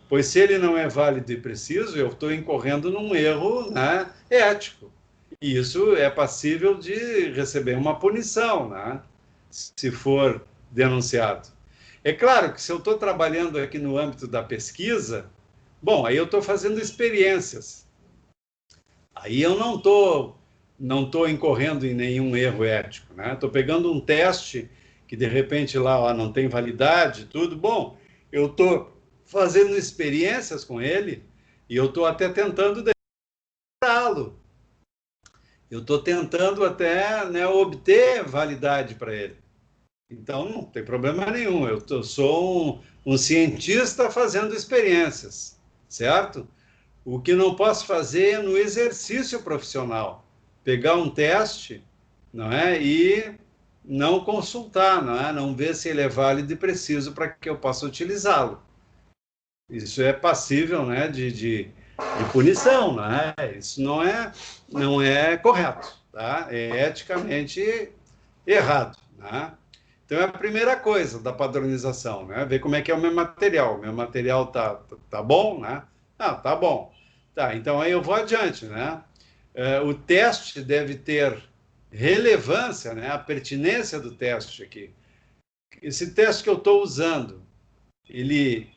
Pois se ele não é válido e preciso, eu estou incorrendo num erro, né, ético. E isso é passível de receber uma punição, né, se for denunciado. É claro que se eu estou trabalhando aqui no âmbito da pesquisa, bom, aí eu estou fazendo experiências. Aí eu não estou incorrendo em nenhum erro ético, né? Estou pegando um teste que, de repente, lá ó, não tem validade, tudo. Bom, eu estou fazendo experiências com ele e eu estou até tentando deixá-lo. Eu estou tentando até, né, obter validade para ele. Então, não tem problema nenhum. Eu sou um cientista fazendo experiências, certo? O que não posso fazer é no exercício profissional. Pegar um teste, não é? E não consultar, não é? Não ver se ele é válido e preciso para que eu possa utilizá-lo. Isso é passível, né, de punição, né? Isso não é correto, tá? É eticamente errado, né? Então é a primeira coisa da padronização, né? Ver como é que é o meu material. O meu material tá bom, né? Ah, tá bom. Tá, então aí eu vou adiante, né? O teste deve ter relevância, né? A pertinência do teste aqui. Esse teste que eu estou usando, ele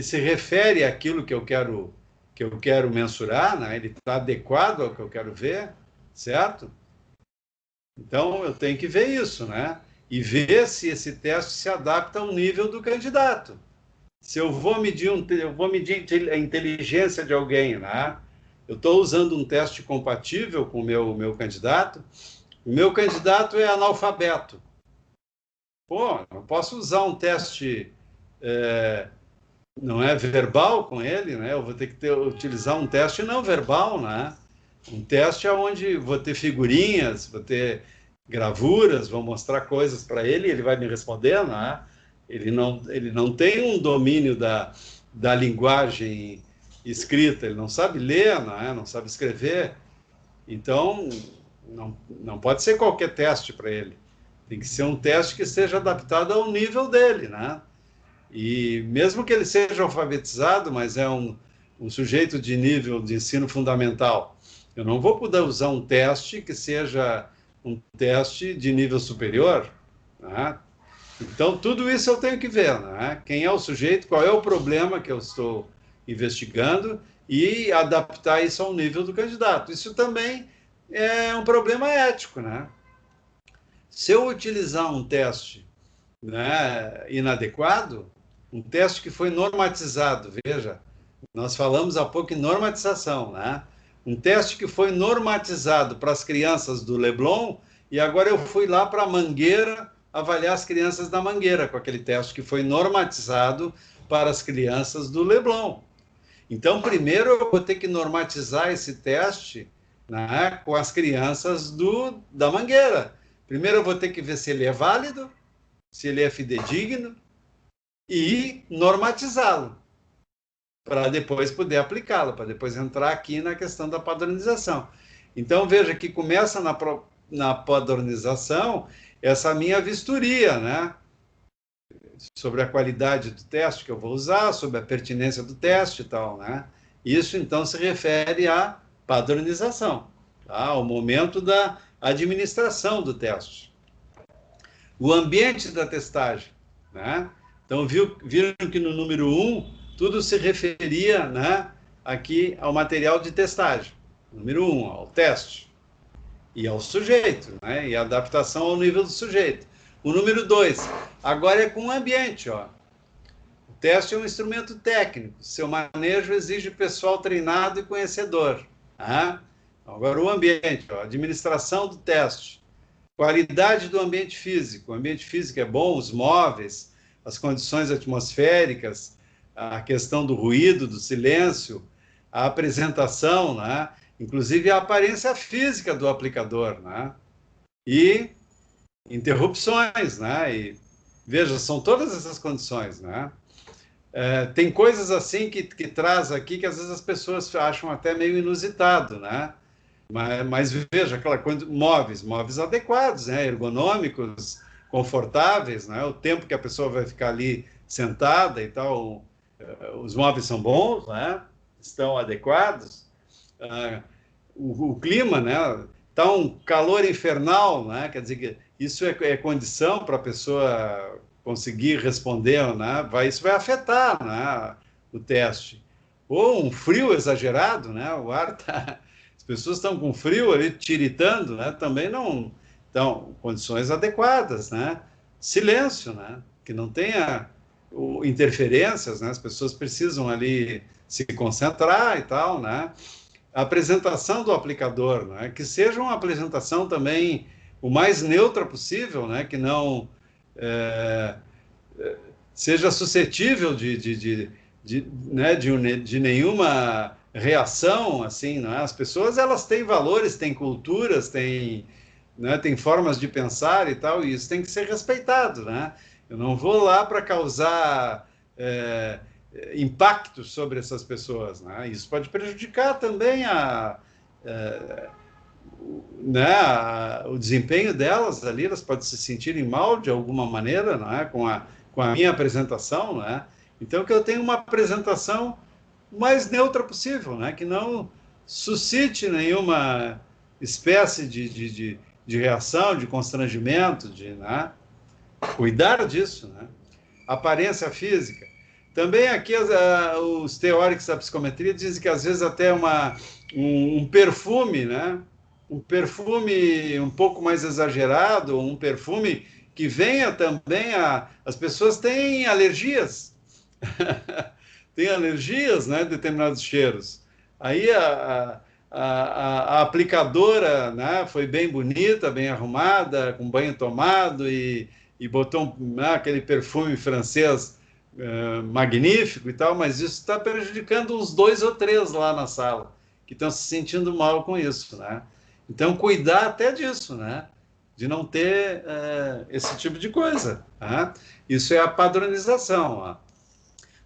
se refere àquilo que eu quero mensurar, né? Ele está adequado ao que eu quero ver, certo? Então, eu tenho que ver isso, né? E ver se esse teste se adapta ao nível do candidato. Se eu vou medir, a inteligência de alguém, né? Eu estou usando um teste compatível com o meu candidato. O meu candidato é analfabeto. Pô, eu posso usar um teste não é verbal com ele, né? Eu vou ter que utilizar um teste não verbal, né? Um teste onde vou ter figurinhas, vou ter gravuras, vou mostrar coisas para ele, ele vai me responder, né? Ele não tem um domínio da linguagem escrita, ele não sabe ler, né? Não sabe escrever. Então, não pode ser qualquer teste para ele. Tem que ser um teste que seja adaptado ao nível dele, né? E mesmo que ele seja alfabetizado, mas é um sujeito de nível de ensino fundamental, eu não vou poder usar um teste que seja um teste de nível superior, né? Então, tudo isso eu tenho que ver, né? Quem é o sujeito, qual é o problema que eu estou investigando e adaptar isso ao nível do candidato. Isso também é um problema ético, né? Se eu utilizar um teste, né, inadequado, um teste que foi normatizado, veja, nós falamos há pouco em normatização, né? Um teste que foi normatizado para as crianças do Leblon e agora eu fui lá para a Mangueira avaliar as crianças da Mangueira com aquele teste que foi normatizado para as crianças do Leblon. Então, primeiro eu vou ter que normatizar esse teste, né, com as crianças da Mangueira. Primeiro eu vou ter que ver se ele é válido, se ele é fidedigno e normatizá-lo, para depois poder aplicá-lo, para depois entrar aqui na questão da padronização. Então, veja que começa na padronização essa minha vistoria, né? Sobre a qualidade do teste que eu vou usar, sobre a pertinência do teste e tal, né? Isso, então, se refere à padronização, tá? Ao momento da administração do teste. O ambiente da testagem, né? Então, viram que no número 1, tudo se referia, né, aqui ao material de testagem. Número 1, ao teste. E ao sujeito, né? E a adaptação ao nível do sujeito. O número 2, agora é com o ambiente, ó. O teste é um instrumento técnico. Seu manejo exige pessoal treinado e conhecedor. Tá? Agora o ambiente, ó, administração do teste. Qualidade do ambiente físico. O ambiente físico é bom, os móveis, as condições atmosféricas, a questão do ruído, do silêncio, a apresentação, né? Inclusive a aparência física do aplicador, né? E interrupções, né? E, veja, são todas essas condições, né? Tem coisas assim que traz aqui que às vezes as pessoas acham até meio inusitado, né? Mas veja, aquela coisa, móveis adequados, né? Ergonômicos, confortáveis, né? O tempo que a pessoa vai ficar ali sentada e tal, os móveis são bons, né? Estão adequados. O clima, né? Tá um calor infernal, né? Quer dizer que isso é condição para a pessoa conseguir responder, né? Isso vai afetar, né, o teste. Ou um frio exagerado, né? O ar tá, as pessoas estão com frio ali tiritando, né? Também não estão condições adequadas, né? Silêncio, né? Que não tenha interferências, né? As pessoas precisam ali se concentrar e tal, né? A apresentação do aplicador, né? Que seja uma apresentação também o mais neutra possível, né? Que não seja suscetível de nenhuma reação, assim, né? As pessoas, elas têm valores, têm culturas, têm, né, têm formas de pensar e tal, e isso tem que ser respeitado, né? Eu não vou lá para causar impactos sobre essas pessoas, né? Isso pode prejudicar também o desempenho delas ali, elas podem se sentirem mal de alguma maneira, né, com a minha apresentação, né? Então, que eu tenha uma apresentação mais neutra possível, né, que não suscite nenhuma espécie de reação, de constrangimento, né? Cuidar disso, né? Aparência física. Também aqui os teóricos da psicometria dizem que às vezes até um perfume, né? um perfume um pouco mais exagerado, um perfume que venha também a... As pessoas têm alergias, têm alergias, né, a determinados cheiros. Aí a aplicadora, né, foi bem bonita, bem arrumada, com banho tomado e botou aquele perfume francês magnífico e tal, mas isso está prejudicando uns 2 ou 3 lá na sala, que estão se sentindo mal com isso, né? Então, cuidar até disso, né? De não ter esse tipo de coisa. Né? Isso é a padronização. Ó.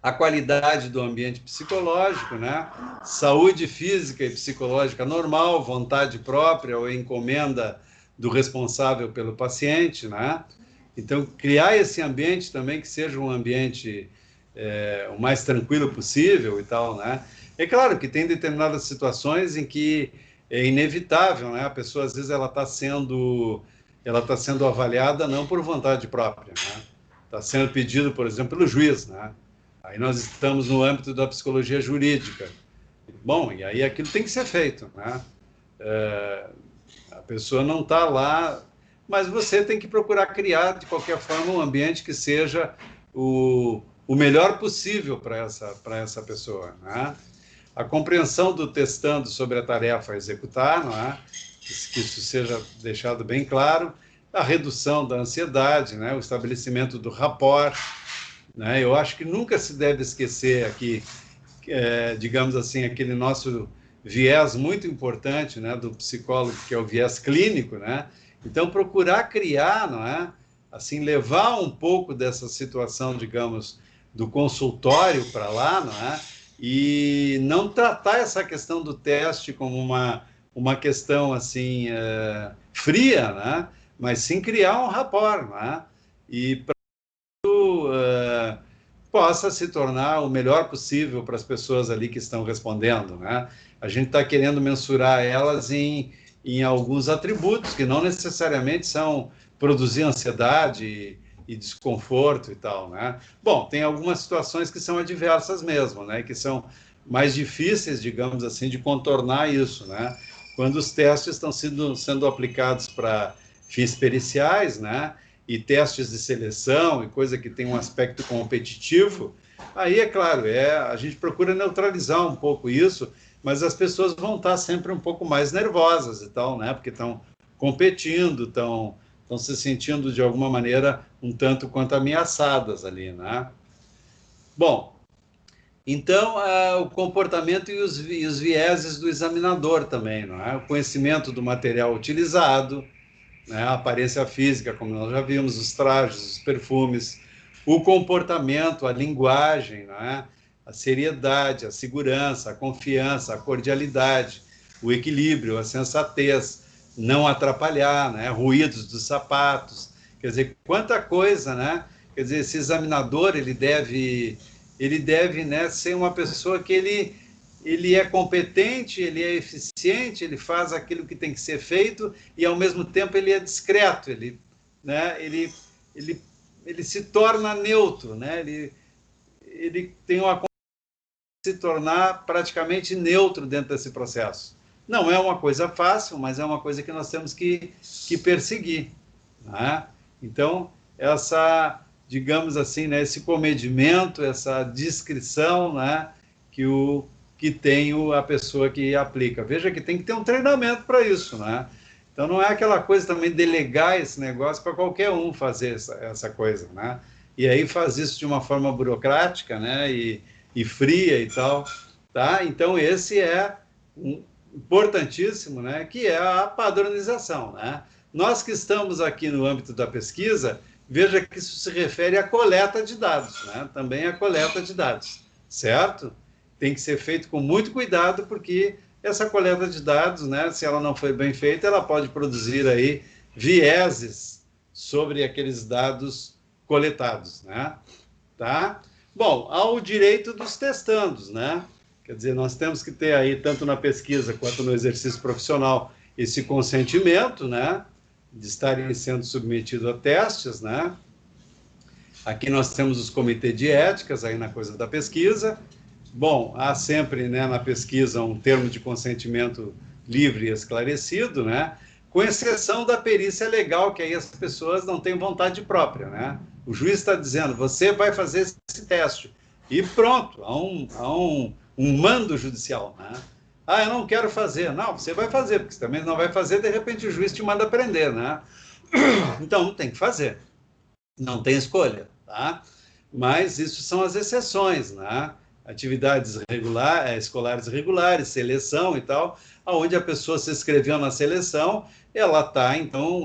A qualidade do ambiente psicológico, né? Saúde física e psicológica normal, vontade própria ou encomenda do responsável pelo paciente, né? Então, criar esse ambiente também que seja um ambiente o mais tranquilo possível e tal, né? É claro que tem determinadas situações em que é inevitável, né? A pessoa, às vezes, ela está sendo avaliada não por vontade própria, né? Está sendo pedido, por exemplo, pelo juiz, né? Aí nós estamos no âmbito da psicologia jurídica. Bom, e aí aquilo tem que ser feito, né? A pessoa não está lá, mas você tem que procurar criar, de qualquer forma, um ambiente que seja o melhor possível para essa pessoa, né? A compreensão do testando sobre a tarefa a executar, não é? Que isso seja deixado bem claro, a redução da ansiedade, né? O estabelecimento do rapport, né? Eu acho que nunca se deve esquecer aqui, digamos assim, aquele nosso viés muito importante, né, do psicólogo, que é o viés clínico, né? Então, procurar criar, não é? Assim, levar um pouco dessa situação, digamos, do consultório para lá, não é? E não tratar essa questão do teste como uma questão, assim, fria, né? Mas sim criar um rapport, não é? E para possa se tornar o melhor possível para as pessoas ali que estão respondendo, né? A gente está querendo mensurar elas em alguns atributos que não necessariamente são produzir ansiedade e desconforto e tal, né? Bom, tem algumas situações que são adversas mesmo, né? Que são mais difíceis, digamos assim, de contornar isso, né? Quando os testes estão sendo aplicados para fins periciais, né? E testes de seleção e coisa que tem um aspecto competitivo, aí é claro, a gente procura neutralizar um pouco isso, mas as pessoas vão estar sempre um pouco mais nervosas e tal, né? Porque estão competindo, estão se sentindo de alguma maneira um tanto quanto ameaçadas ali, né? Bom, então o comportamento e os vieses do examinador também, não é? O conhecimento do material utilizado, né? A aparência física, como nós já vimos, os trajes, os perfumes, o comportamento, a linguagem, né? A seriedade, a segurança, a confiança, a cordialidade, o equilíbrio, a sensatez, não atrapalhar, né? Ruídos dos sapatos, quer dizer, quanta coisa, né? Quer dizer, esse examinador, ele deve, né, ser uma pessoa que ele é competente, ele é eficiente, ele faz aquilo que tem que ser feito e, ao mesmo tempo, ele é discreto, né, ele se torna neutro, né, ele tem uma se tornar praticamente neutro dentro desse processo. Não é uma coisa fácil, mas é uma coisa que nós temos que perseguir. Né? Então, digamos assim, né, esse comedimento, essa discrição, né, que tem a pessoa que aplica. Veja que tem que ter um treinamento para isso, né? Então não é aquela coisa também delegar esse negócio para qualquer um fazer essa coisa, né? E aí faz isso de uma forma burocrática, né? E fria e tal, tá? Então esse é importantíssimo, né? Que é a padronização, né? Nós que estamos aqui no âmbito da pesquisa, veja que isso se refere à coleta de dados, né? Também à coleta de dados, certo? Tem que ser feito com muito cuidado, porque essa coleta de dados, né, se ela não for bem feita, ela pode produzir aí vieses sobre aqueles dados coletados, né? Tá? Bom, ao direito dos testandos, né? Quer dizer, nós temos que ter aí, tanto na pesquisa quanto no exercício profissional, esse consentimento, né, de estarem sendo submetidos a testes, né? Aqui nós temos os comitês de éticas aí na coisa da pesquisa. Bom, há sempre, né, na pesquisa um termo de consentimento livre e esclarecido, né? Com exceção da perícia legal, que aí as pessoas não têm vontade própria, né? O juiz está dizendo, você vai fazer esse teste. E pronto, há um mando judicial, né? Ah, eu não quero fazer. Não, você vai fazer, porque você também não vai fazer, de repente o juiz te manda prender, né? Então, tem que fazer. Não tem escolha, tá? Mas isso são as exceções, né? Atividades escolares regulares, seleção e tal, onde a pessoa se inscreveu na seleção, ela está, então,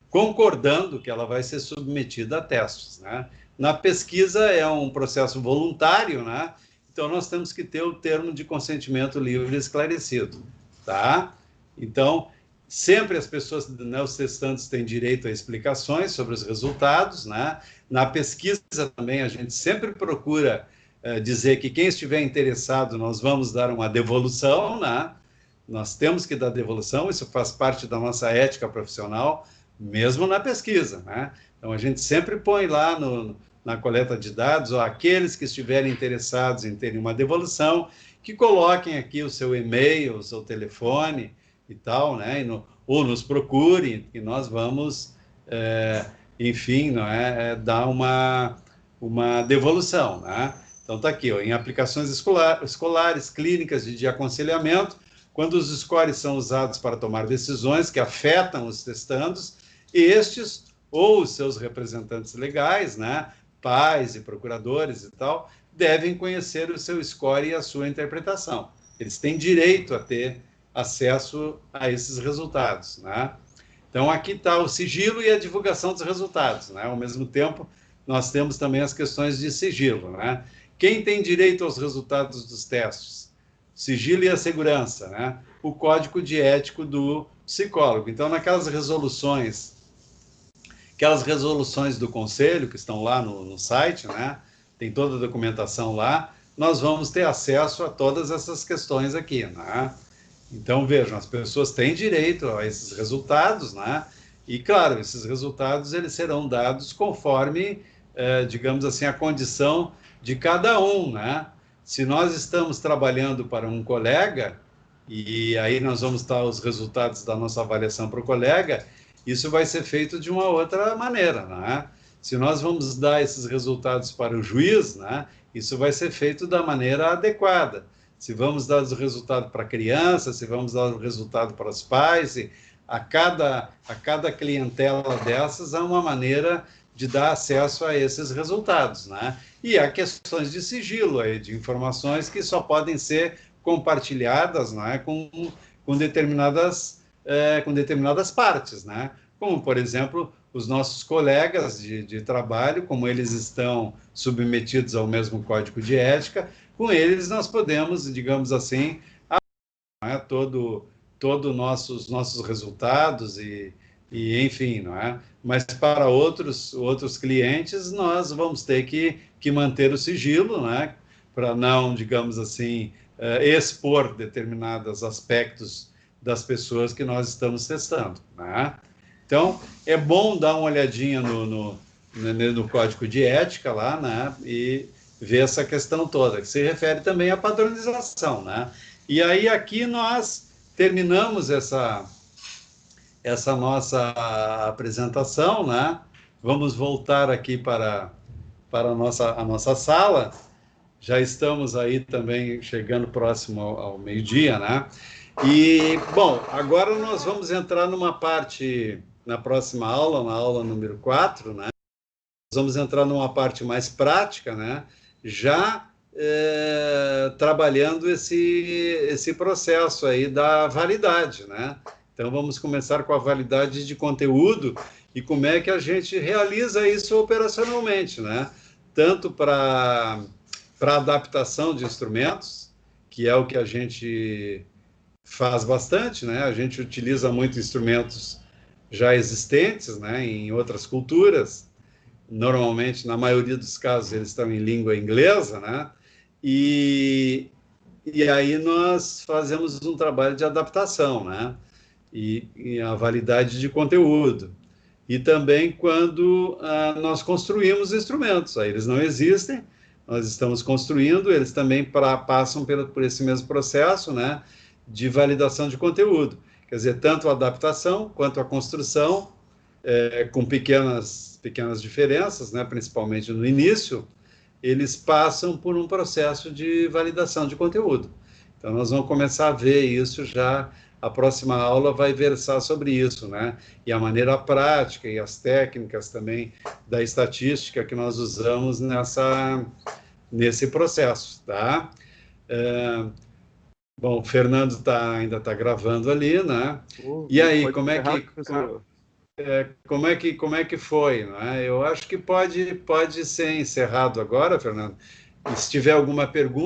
concordando que ela vai ser submetida a testes, né? Na pesquisa é um processo voluntário, né? Então, nós temos que ter o termo de consentimento livre e esclarecido, tá? Então, sempre as pessoas, né, os testantes têm direito a explicações sobre os resultados, né? Na pesquisa também a gente sempre procura dizer que quem estiver interessado, nós vamos dar uma devolução, né? Nós temos que dar devolução, isso faz parte da nossa ética profissional, mesmo na pesquisa, né? Então a gente sempre põe lá na coleta de dados, ó, aqueles que estiverem interessados em terem uma devolução, que coloquem aqui o seu e-mail, o seu telefone e tal, né? Ou nos procurem, e nós vamos, enfim, não dar uma devolução, né? Então tá aqui, ó, em aplicações escolares, clínicas de aconselhamento, quando os scores são usados para tomar decisões que afetam os testandos, estes ou os seus representantes legais, né, pais e procuradores e tal, devem conhecer o seu score e a sua interpretação. Eles têm direito a ter acesso a esses resultados, né? Então, aqui está o sigilo e a divulgação dos resultados, né? Ao mesmo tempo, nós temos também as questões de sigilo, né? Quem tem direito aos resultados dos testes? Sigilo e a segurança, né? O código de ético do psicólogo. Então, aquelas resoluções do conselho, que estão lá no site, né? Tem toda a documentação lá, nós vamos ter acesso a todas essas questões aqui, né? Então, vejam, as pessoas têm direito a esses resultados, né? E, claro, esses resultados eles serão dados conforme, digamos assim, a condição de cada um, né? Se nós estamos trabalhando para um colega, e aí nós vamos dar os resultados da nossa avaliação para o colega, isso vai ser feito de uma outra maneira, né? Se nós vamos dar esses resultados para o juiz, né? Isso vai ser feito da maneira adequada. Se vamos dar o resultado para a criança, se vamos dar o resultado para os pais, a cada clientela dessas há uma maneira de dar acesso a esses resultados, né? E há questões de sigilo aí, de informações que só podem ser compartilhadas, né, com determinadas partes, né? Como, por exemplo, os nossos colegas de trabalho, como eles estão submetidos ao mesmo código de ética, com eles nós podemos, digamos assim, né, todo os nossos resultados e enfim, não é? Mas para outros clientes nós vamos ter que manter o sigilo, né? Para não, digamos assim, expor determinados aspectos das pessoas que nós estamos testando, né? Então, é bom dar uma olhadinha no código de ética lá, né? E ver essa questão toda, que se refere também à padronização, né? E aí aqui nós terminamos essa nossa apresentação, né? Vamos voltar aqui para a nossa sala. Já estamos aí também chegando próximo ao meio-dia, né? E, bom, agora nós vamos entrar numa parte, na próxima aula, na aula número 4, né? Nós vamos entrar numa parte mais prática, né? Já trabalhando esse processo aí da validade, né? Então, vamos começar com a validade de conteúdo e como é que a gente realiza isso operacionalmente, né? Tanto para adaptação de instrumentos, que é o que a gente faz bastante, né? A gente utiliza muito instrumentos já existentes, né? Em outras culturas. Normalmente, na maioria dos casos, eles estão em língua inglesa, né? E aí nós fazemos um trabalho de adaptação, né? E a validade de conteúdo. E também quando nós construímos instrumentos, aí eles não existem, nós estamos construindo, eles também passam por esse mesmo processo, né? de validação de conteúdo. Quer dizer, tanto a adaptação quanto a construção, com pequenas diferenças, né, principalmente no início, eles passam por um processo de validação de conteúdo. Então, nós vamos começar a ver isso já. A próxima aula vai versar sobre isso, né? E a maneira prática e as técnicas também da estatística que nós usamos nesse processo, tá? Bom, o Fernando ainda está gravando ali, né? E aí, como é que foi, né? Eu acho que pode ser encerrado agora, Fernando. E se tiver alguma pergunta,